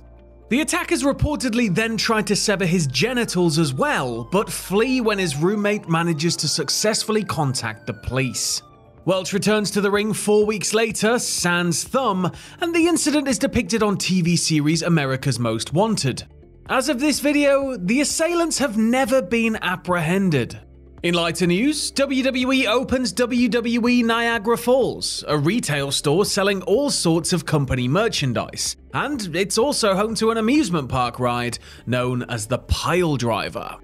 The attackers reportedly then tried to sever his genitals as well, but flee when his roommate manages to successfully contact the police. Welch returns to the ring 4 weeks later, sans thumb, and the incident is depicted on TV series America's Most Wanted. As of this video, the assailants have never been apprehended. In lighter news, WWE opens WWE Niagara Falls, a retail store selling all sorts of company merchandise, and it's also home to an amusement park ride known as the Pile Driver.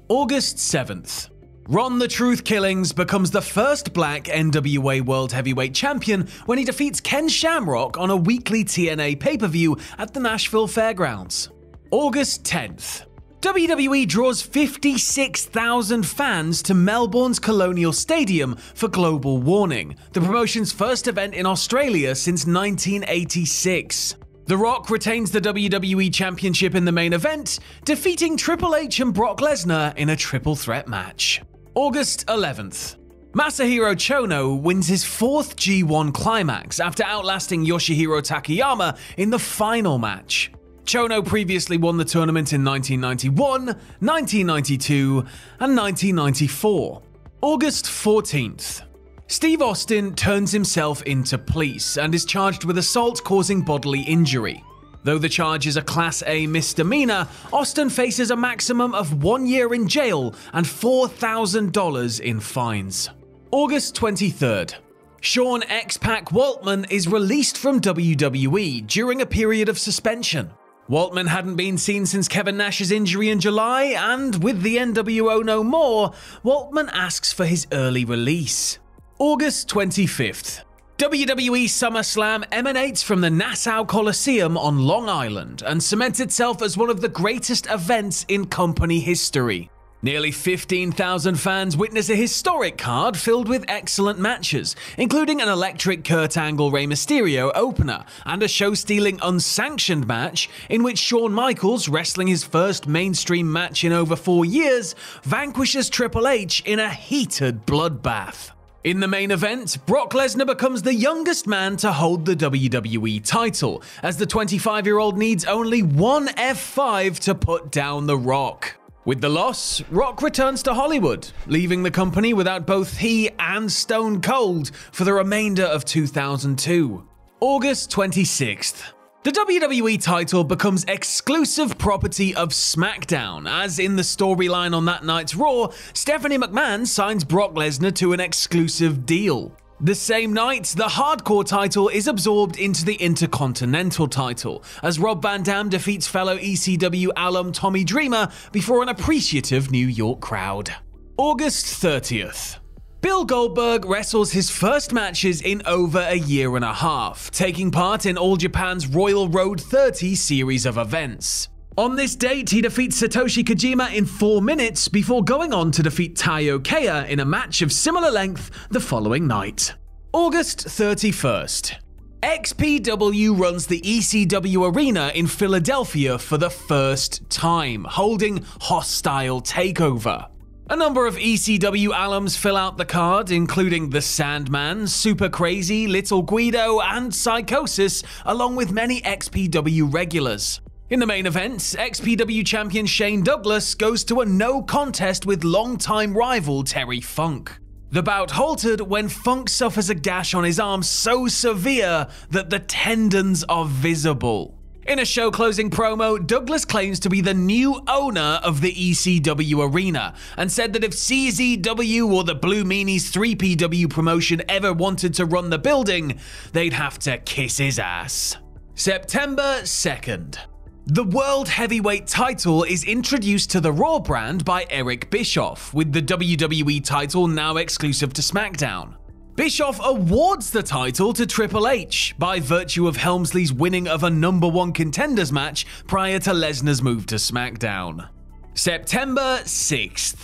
August 7th. Ron the Truth Killings becomes the first black NWA World Heavyweight Champion when he defeats Ken Shamrock on a weekly TNA pay-per-view at the Nashville Fairgrounds. August 10th. WWE draws 56,000 fans to Melbourne's Colonial Stadium for Global Warning, the promotion's first event in Australia since 1986. The Rock retains the WWE Championship in the main event, defeating Triple H and Brock Lesnar in a triple threat match. August 11th. Masahiro Chono wins his fourth G1 climax after outlasting Yoshihiro Takayama in the final match. Chono previously won the tournament in 1991, 1992, and 1994. August 14th. Steve Austin turns himself into police and is charged with assault causing bodily injury. Though the charge is a Class A misdemeanor, Austin faces a maximum of 1 year in jail and $4,000 in fines. August 23rd. Sean X-Pac Waltman is released from WWE during a period of suspension. Waltman hadn't been seen since Kevin Nash's injury in July, and with the NWO no more, Waltman asks for his early release. August 25th. WWE SummerSlam emanates from the Nassau Coliseum on Long Island and cements itself as one of the greatest events in company history. Nearly 15,000 fans witness a historic card filled with excellent matches, including an electric Kurt Angle-Rey Mysterio opener and a show-stealing unsanctioned match in which Shawn Michaels, wrestling his first mainstream match in over 4 years, vanquishes Triple H in a heated bloodbath. In the main event, Brock Lesnar becomes the youngest man to hold the WWE title, as the 25-year-old needs only one F5 to put down The Rock. With the loss, Rock returns to Hollywood, leaving the company without both he and Stone Cold for the remainder of 2002. August 26th. The WWE title becomes exclusive property of SmackDown, as in the storyline on that night's Raw, Stephanie McMahon signs Brock Lesnar to an exclusive deal. The same night, the Hardcore title is absorbed into the Intercontinental title, as Rob Van Dam defeats fellow ECW alum Tommy Dreamer before an appreciative New York crowd. August 30th. Bill Goldberg wrestles his first matches in over a year and a half, taking part in All Japan's Royal Road 30 series of events. On this date, he defeats Satoshi Kojima in 4 minutes before going on to defeat Taiyo Kea in a match of similar length the following night. August 31st. XPW runs the ECW Arena in Philadelphia for the first time, holding Hostile Takeover. A number of ECW alums fill out the card, including The Sandman, Super Crazy, Little Guido, and Psychosis, along with many XPW regulars. In the main event, XPW champion Shane Douglas goes to a no contest with longtime rival Terry Funk. The bout halted when Funk suffers a gash on his arm so severe that the tendons are visible. In a show-closing promo, Douglas claims to be the new owner of the ECW arena and said that if CZW or the Blue Meanies 3PW promotion ever wanted to run the building, they'd have to kiss his ass. September 2nd. The World Heavyweight title is introduced to the Raw brand by Eric Bischoff, with the WWE title now exclusive to SmackDown. Bischoff awards the title to Triple H by virtue of Helmsley's winning of a #1 contenders match prior to Lesnar's move to SmackDown. September 6th.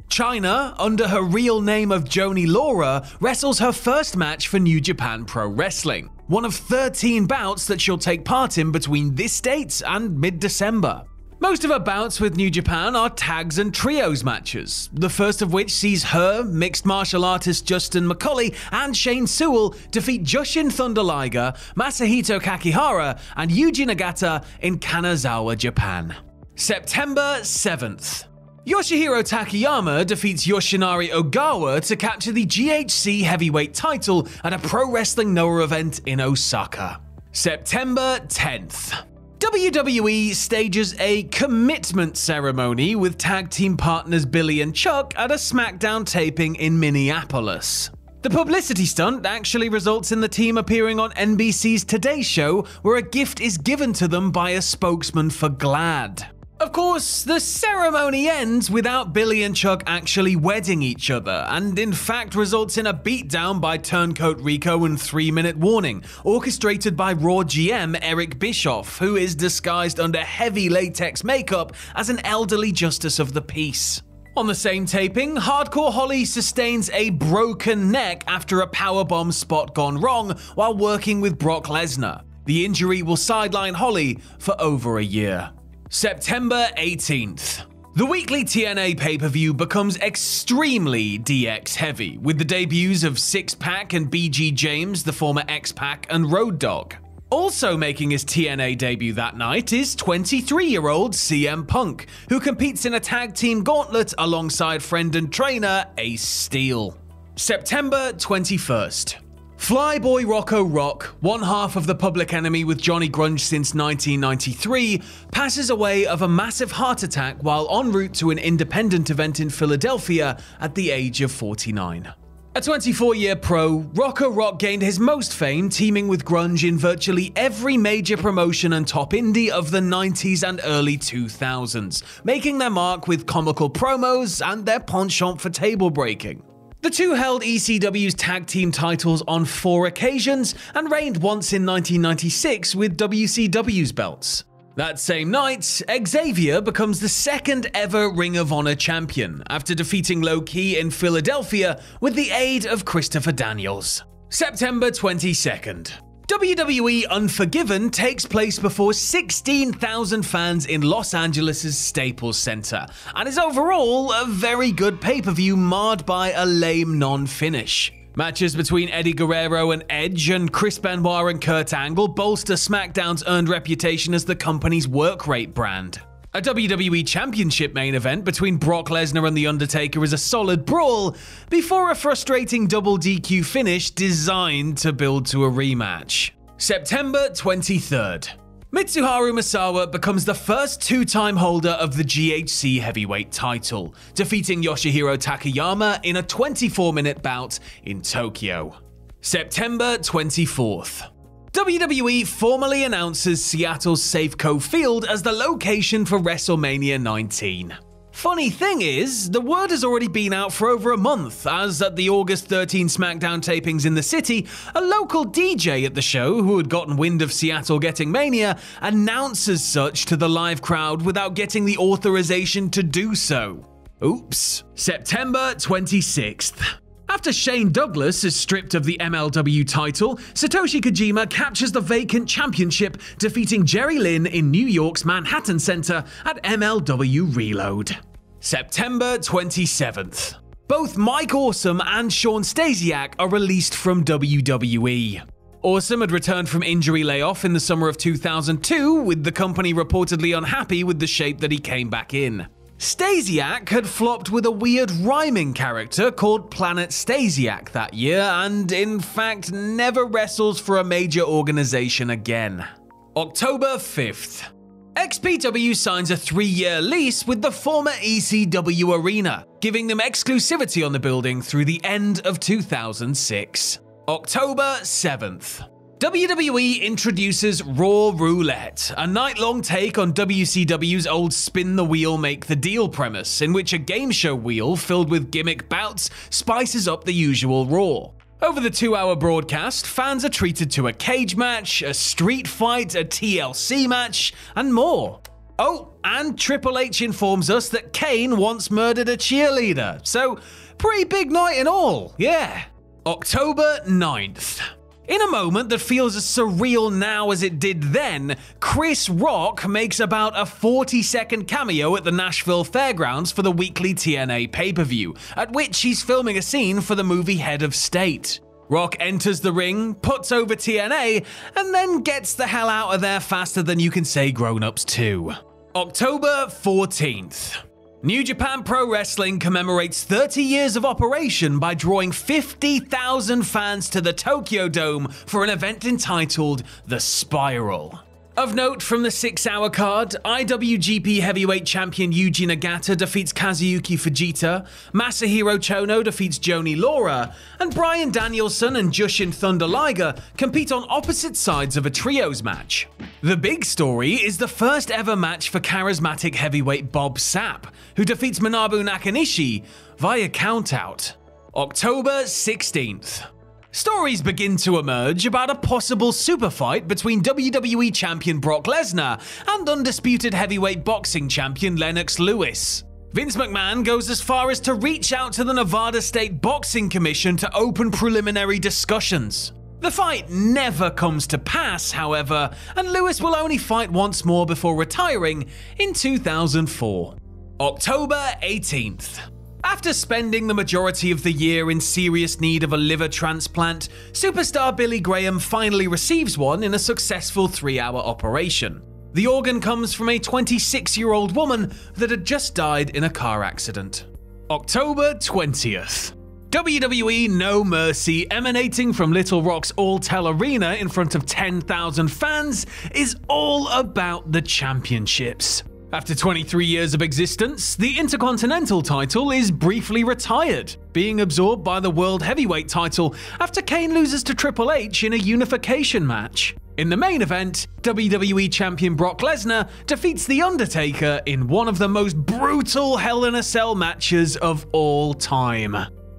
Chyna, under her real name of Joni Laura, wrestles her first match for New Japan Pro Wrestling, one of 13 bouts that she'll take part in between this date and mid-December. Most of her bouts with New Japan are tags and trios matches, the first of which sees her, mixed martial artist Justin McCauley, and Shane Sewell defeat Jushin Thunder Liger, Masahito Kakihara, and Yuji Nagata in Kanazawa, Japan. September 7th. Yoshihiro Takayama defeats Yoshinari Ogawa to capture the GHC heavyweight title at a Pro Wrestling Noah event in Osaka. September 10th. WWE stages a commitment ceremony with tag team partners Billy and Chuck at a SmackDown taping in Minneapolis. The publicity stunt actually results in the team appearing on NBC's Today Show, where a gift is given to them by a spokesman for GLAAD. Of course, the ceremony ends without Billy and Chuck actually wedding each other, and in fact results in a beatdown by Turncoat Rico and 3-minute warning, orchestrated by Raw GM Eric Bischoff, who is disguised under heavy latex makeup as an elderly justice of the peace. On the same taping, Hardcore Holly sustains a broken neck after a powerbomb spot gone wrong while working with Brock Lesnar. The injury will sideline Holly for over a year. September 18th. The weekly TNA pay-per-view becomes extremely DX heavy, with the debuts of X-Pac and BG James, the former X-Pac, and Road Dogg. Also making his TNA debut that night is 23-year-old CM Punk, who competes in a tag team gauntlet alongside friend and trainer Ace Steel. September 21st. Flyboy Rocco Rock, one half of the Public Enemy with Johnny Grunge since 1993, passes away of a massive heart attack while en route to an independent event in Philadelphia at the age of 49. A 24-year pro, Rocco Rock gained his most fame teaming with Grunge in virtually every major promotion and top indie of the 90s and early 2000s, making their mark with comical promos and their penchant for table breaking. The two held ECW's tag team titles on 4 occasions and reigned once in 1996 with WCW's belts. That same night, Xavier becomes the second ever Ring of Honor champion after defeating Low Ki in Philadelphia with the aid of Christopher Daniels. September 22nd. WWE Unforgiven takes place before 16,000 fans in Los Angeles' Staples Center, and is overall a very good pay-per-view marred by a lame non-finish. Matches between Eddie Guerrero and Edge and Chris Benoit and Kurt Angle bolster SmackDown's earned reputation as the company's work rate brand. A WWE Championship main event between Brock Lesnar and The Undertaker is a solid brawl, before a frustrating double DQ finish designed to build to a rematch. September 23rd. Mitsuharu Misawa becomes the first 2-time holder of the GHC heavyweight title, defeating Yoshihiro Takayama in a 24-minute bout in Tokyo. September 24th. WWE formally announces Seattle's Safeco Field as the location for WrestleMania 19. Funny thing is, the word has already been out for over a month, as at the August 13 SmackDown tapings in the city, a local DJ at the show who had gotten wind of Seattle getting Mania announces such to the live crowd without getting the authorization to do so. Oops. September 26th. After Shane Douglas is stripped of the MLW title, Satoshi Kojima captures the vacant championship, defeating Jerry Lynn in New York's Manhattan Center at MLW Reload. September 27th. Both Mike Awesome and Sean Stasiak are released from WWE. Awesome had returned from injury layoff in the summer of 2002, with the company reportedly unhappy with the shape that he came back in. Stasiak had flopped with a weird rhyming character called Planet Stasiak that year, and in fact never wrestles for a major organization again. October 5th. XPW signs a 3-year lease with the former ECW arena, giving them exclusivity on the building through the end of 2006. October 7th. WWE introduces Raw Roulette, a night-long take on WCW's old spin the wheel make the deal premise, in which a game show wheel filled with gimmick bouts spices up the usual Raw. Over the 2-hour broadcast, fans are treated to a cage match, a street fight, a TLC match, and more. Oh, and Triple H informs us that Kane once murdered a cheerleader, so pretty big night in all, yeah. October 9th. In a moment that feels as surreal now as it did then, Chris Rock makes about a 40-second cameo at the Nashville Fairgrounds for the weekly TNA pay-per-view, at which he's filming a scene for the movie Head of State. Rock enters the ring, puts over TNA, and then gets the hell out of there faster than you can say grown-ups too. October 14th. New Japan Pro Wrestling commemorates 30 years of operation by drawing 50,000 fans to the Tokyo Dome for an event entitled The Spiral. Of note from the 6-hour card, IWGP Heavyweight Champion Yuji Nagata defeats Kazuyuki Fujita, Masahiro Chono defeats Joni Laura, and Bryan Danielson and Jushin Thunder Liger compete on opposite sides of a trios match. The big story is the first ever match for charismatic heavyweight Bob Sapp, who defeats Manabu Nakanishi via countout. October 16th. Stories begin to emerge about a possible super fight between WWE Champion Brock Lesnar and undisputed heavyweight boxing champion Lennox Lewis. Vince McMahon goes as far as to reach out to the Nevada State Boxing Commission to open preliminary discussions. The fight never comes to pass, however, and Lewis will only fight once more before retiring in 2004. October 18th. After spending the majority of the year in serious need of a liver transplant, superstar Billy Graham finally receives one in a successful 3-hour operation. The organ comes from a 26-year-old woman that had just died in a car accident. October 20th. WWE No Mercy, emanating from Little Rock's All-Tel Arena in front of 10,000 fans, is all about the championships. After 23 years of existence, the Intercontinental title is briefly retired, being absorbed by the World Heavyweight title after Kane loses to Triple H in a unification match. In the main event, WWE Champion Brock Lesnar defeats The Undertaker in one of the most brutal Hell in a Cell matches of all time.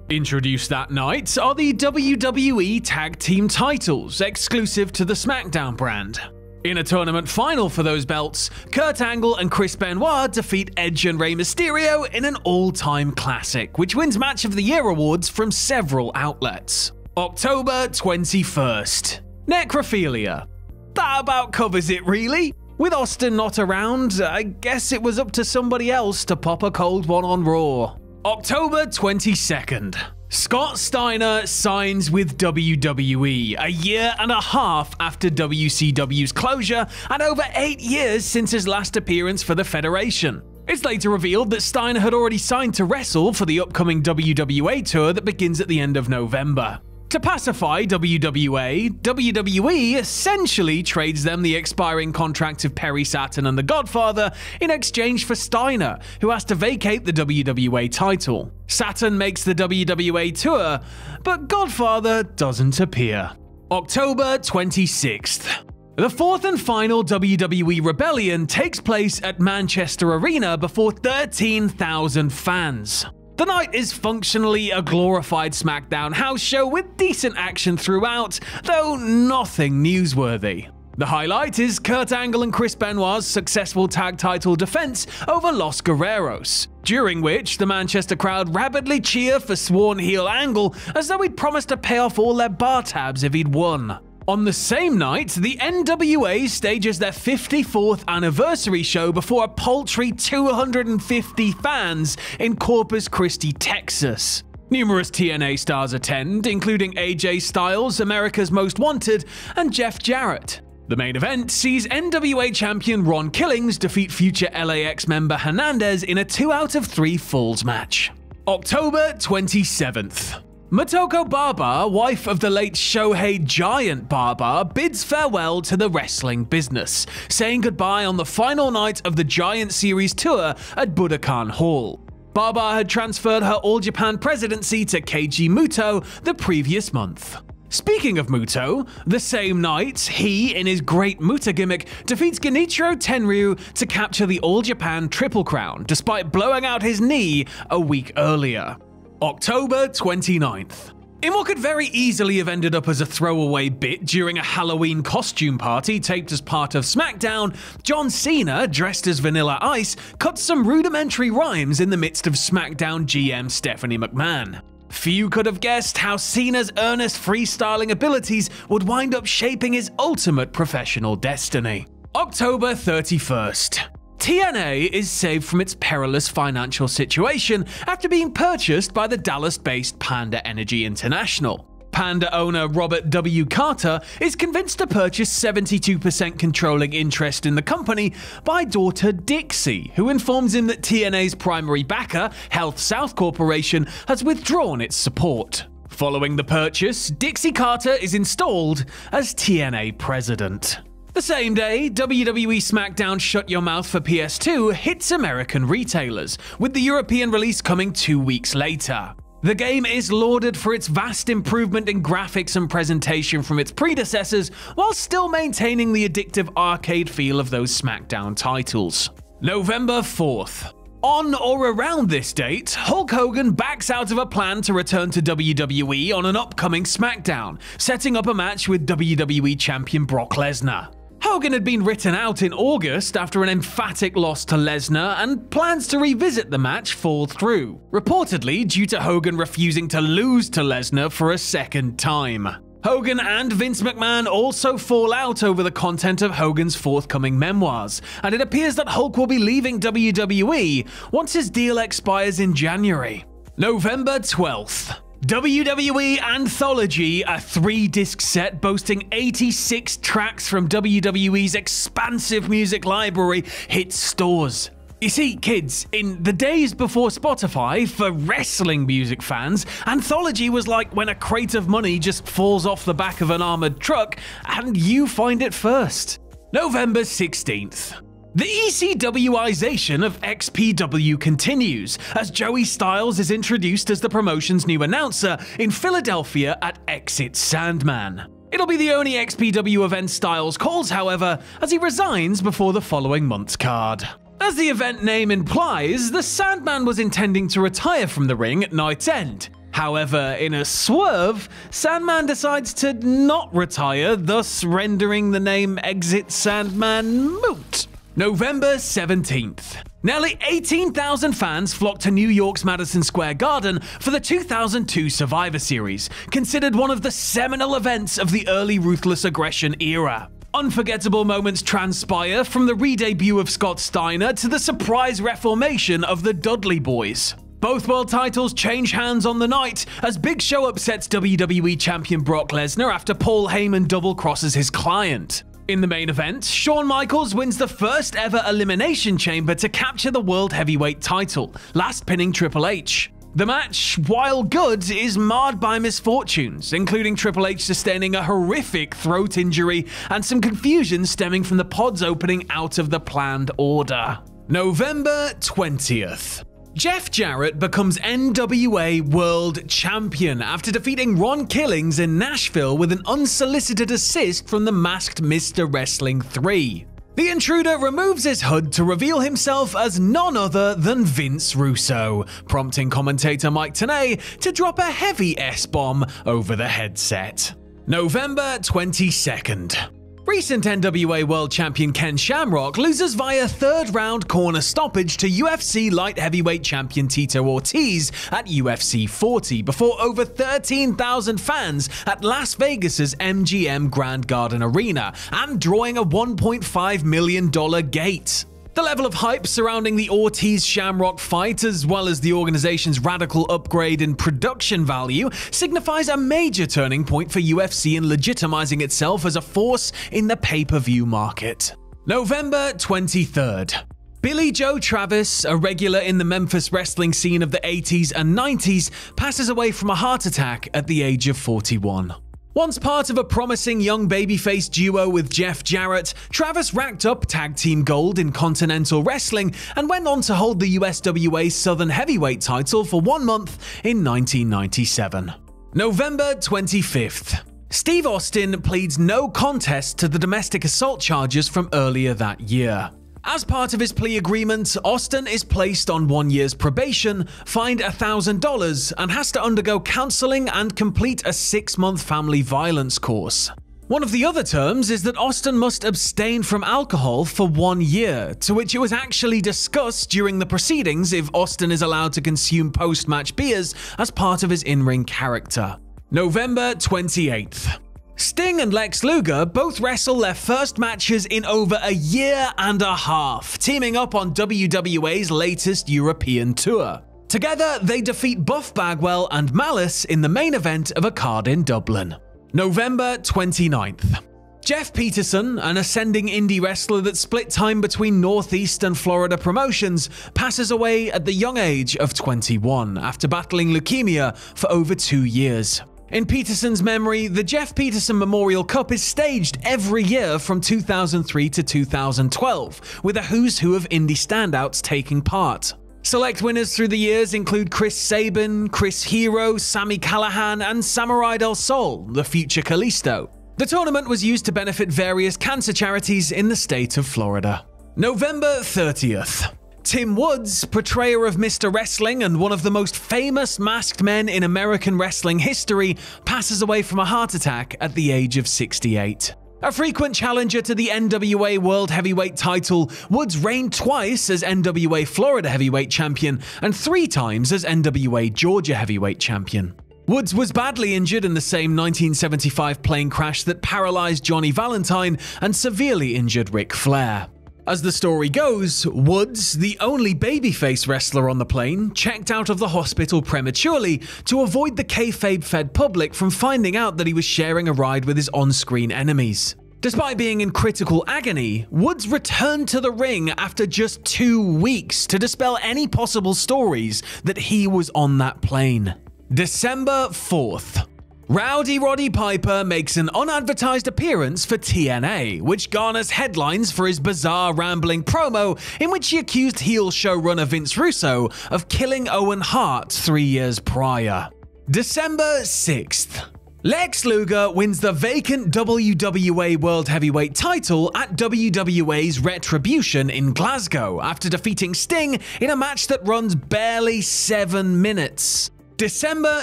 Introduced that night are the WWE Tag Team Titles, exclusive to the SmackDown brand. In a tournament final for those belts, Kurt Angle and Chris Benoit defeat Edge and Rey Mysterio in an all-time classic, which wins Match of the Year awards from several outlets. October 21st. Necrophilia. That about covers it, really. With Austin not around, I guess it was up to somebody else to pop a cold one on Raw. October 22nd. Scott Steiner signs with WWE a year and a half after WCW's closure and over 8 years since his last appearance for the Federation. It's later revealed that Steiner had already signed to wrestle for the upcoming WWA tour that begins at the end of November. To pacify WWA, WWE essentially trades them the expiring contract of Perry Saturn and The Godfather in exchange for Steiner, who has to vacate the WWA title. Saturn makes the WWA tour, but Godfather doesn't appear. October 26th. The fourth and final WWE Rebellion takes place at Manchester Arena before 13,000 fans. The night is functionally a glorified SmackDown house show with decent action throughout, though nothing newsworthy. The highlight is Kurt Angle and Chris Benoit's successful tag title defense over Los Guerreros, during which the Manchester crowd rapidly cheer for sworn heel Angle as though he'd promised to pay off all their bar tabs if he'd won. On the same night, the NWA stages their 54th anniversary show before a paltry 250 fans in Corpus Christi, Texas. Numerous TNA stars attend, including AJ Styles, America's Most Wanted, and Jeff Jarrett. The main event sees NWA champion Ron Killings defeat future LAX member Hernandez in a 2 out of 3 falls match. October 27th. Motoko Baba, wife of the late Shohei Giant Baba, bids farewell to the wrestling business, saying goodbye on the final night of the Giant Series tour at Budokan Hall. Baba had transferred her All Japan presidency to Keiji Muto the previous month. Speaking of Muto, the same night, he, in his great Muta gimmick, defeats Genichiro Tenryu to capture the All Japan Triple Crown, despite blowing out his knee a week earlier. October 29th. In what could very easily have ended up as a throwaway bit during a Halloween costume party taped as part of SmackDown, John Cena, dressed as Vanilla Ice, cuts some rudimentary rhymes in the midst of SmackDown GM Stephanie McMahon. Few could have guessed how Cena's earnest freestyling abilities would wind up shaping his ultimate professional destiny. October 31st. TNA is saved from its perilous financial situation after being purchased by the Dallas-based Panda Energy International. Panda owner Robert W. Carter is convinced to purchase 72% controlling interest in the company by daughter Dixie, who informs him that TNA's primary backer, Health South Corporation, has withdrawn its support. Following the purchase, Dixie Carter is installed as TNA president. The same day, WWE SmackDown Shut Your Mouth for PS2 hits American retailers, with the European release coming 2 weeks later. The game is lauded for its vast improvement in graphics and presentation from its predecessors, while still maintaining the addictive arcade feel of those SmackDown titles. November 4th. On or around this date, Hulk Hogan backs out of a plan to return to WWE on an upcoming SmackDown, setting up a match with WWE Champion Brock Lesnar. Hogan had been written out in August after an emphatic loss to Lesnar, and plans to revisit the match fall through, reportedly due to Hogan refusing to lose to Lesnar for a second time. Hogan and Vince McMahon also fall out over the content of Hogan's forthcoming memoirs, and it appears that Hulk will be leaving WWE once his deal expires in January. November 12th. WWE Anthology, a 3-disc set boasting 86 tracks from WWE's expansive music library, hits stores. You see, kids, in the days before Spotify, for wrestling music fans, Anthology was like when a crate of money just falls off the back of an armored truck and you find it first. November 16th. The ECWization of XPW continues, as Joey Styles is introduced as the promotion's new announcer in Philadelphia at Exit Sandman. It'll be the only XPW event Styles calls, however, as he resigns before the following month's card. As the event name implies, the Sandman was intending to retire from the ring at night's end. However, in a swerve, Sandman decides to not retire, thus rendering the name Exit Sandman moot. November 17th. Nearly 18,000 fans flocked to New York's Madison Square Garden for the 2002 Survivor Series, considered one of the seminal events of the early Ruthless Aggression era. Unforgettable moments transpire from the re-debut of Scott Steiner to the surprise reformation of the Dudley Boys. Both world titles change hands on the night as Big Show upsets WWE Champion Brock Lesnar after Paul Heyman double-crosses his client. In the main event, Shawn Michaels wins the first ever Elimination Chamber to capture the World Heavyweight title, last pinning Triple H. The match, while good, is marred by misfortunes, including Triple H sustaining a horrific throat injury and some confusion stemming from the pods opening out of the planned order. November 20th. Jeff Jarrett becomes NWA World Champion after defeating Ron Killings in Nashville with an unsolicited assist from the masked Mr. Wrestling 3. The intruder removes his hood to reveal himself as none other than Vince Russo, prompting commentator Mike Tenay to drop a heavy S-bomb over the headset. November 22nd. Recent NWA World Champion Ken Shamrock loses via third-round corner stoppage to UFC Light Heavyweight Champion Tito Ortiz at UFC 40 before over 13,000 fans at Las Vegas's MGM Grand Garden Arena and drawing a $1.5 million gate. The level of hype surrounding the Ortiz-Shamrock fight, as well as the organization's radical upgrade in production value, signifies a major turning point for UFC in legitimizing itself as a force in the pay-per-view market. November 23rd. Billy Joe Travis, a regular in the Memphis wrestling scene of the 80s and 90s, passes away from a heart attack at the age of 41. Once part of a promising young babyface duo with Jeff Jarrett, Travis racked up tag team gold in Continental Wrestling and went on to hold the USWA Southern Heavyweight title for 1 month in 1997. November 25th. Steve Austin pleads no contest to the domestic assault charges from earlier that year. As part of his plea agreement, Austin is placed on 1 year's probation, fined $1,000, and has to undergo counseling and complete a 6-month family violence course. One of the other terms is that Austin must abstain from alcohol for 1 year, to which it was actually discussed during the proceedings if Austin is allowed to consume post-match beers as part of his in-ring character. November 28th. Sting and Lex Luger both wrestle their first matches in over a year and a half, teaming up on WWA's latest European tour. Together, they defeat Buff Bagwell and Malice in the main event of a card in Dublin. November 29th. Jeff Peterson, an ascending indie wrestler that split time between Northeast and Florida promotions, passes away at the young age of 21 after battling leukemia for over 2 years. In Peterson's memory, the Jeff Peterson Memorial Cup is staged every year from 2003 to 2012, with a who's who of indie standouts taking part. Select winners through the years include Chris Sabin, Chris Hero, Sami Callihan, and Samurai Del Sol, the future Kalisto. The tournament was used to benefit various cancer charities in the state of Florida. November 30th. Tim Woods, portrayer of Mr. Wrestling and one of the most famous masked men in American wrestling history, passes away from a heart attack at the age of 68. A frequent challenger to the NWA World Heavyweight title, Woods reigned twice as NWA Florida Heavyweight Champion and 3 times as NWA Georgia Heavyweight Champion. Woods was badly injured in the same 1975 plane crash that paralyzed Johnny Valentine and severely injured Ric Flair. As the story goes, Woods, the only babyface wrestler on the plane, checked out of the hospital prematurely to avoid the kayfabe-fed public from finding out that he was sharing a ride with his on-screen enemies. Despite being in critical agony, Woods returned to the ring after just 2 weeks to dispel any possible stories that he was on that plane. December 4th. Rowdy Roddy Piper makes an unadvertised appearance for TNA, which garners headlines for his bizarre, rambling promo in which he accused heel showrunner Vince Russo of killing Owen Hart 3 years prior. December 6th. Lex Luger wins the vacant WWA World Heavyweight title at WWA's Retribution in Glasgow after defeating Sting in a match that runs barely 7 minutes. December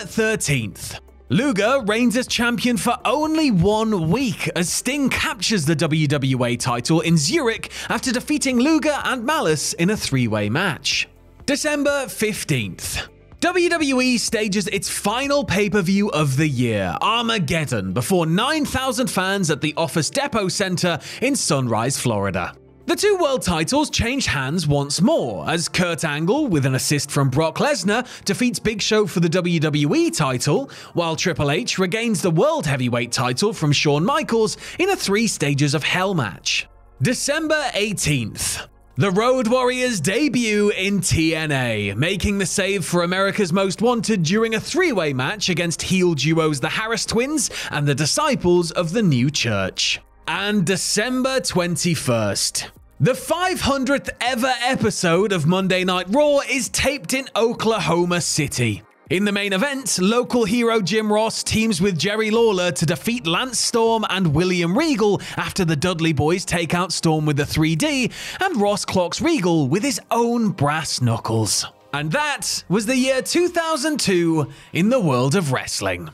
13th. Luger reigns as champion for only 1 week as Sting captures the WWA title in Zurich after defeating Luger and Malice in a 3-way match. December 15th. WWE stages its final pay-per-view of the year, Armageddon, before 9,000 fans at the Office Depot Center in Sunrise, Florida. The 2 world titles change hands once more, as Kurt Angle, with an assist from Brock Lesnar, defeats Big Show for the WWE title, while Triple H regains the World Heavyweight title from Shawn Michaels in a 3 Stages of Hell match. December 18th. The Road Warriors debut in TNA, making the save for America's Most Wanted during a 3-way match against heel duos the Harris Twins and the Disciples of the New Church. And December 21st. The 500th ever episode of Monday Night Raw is taped in Oklahoma City. In the main event, local hero Jim Ross teams with Jerry Lawler to defeat Lance Storm and William Regal after the Dudley boys take out Storm with the 3D, and Ross clocks Regal with his own brass knuckles. And that was the year 2002 in the world of wrestling.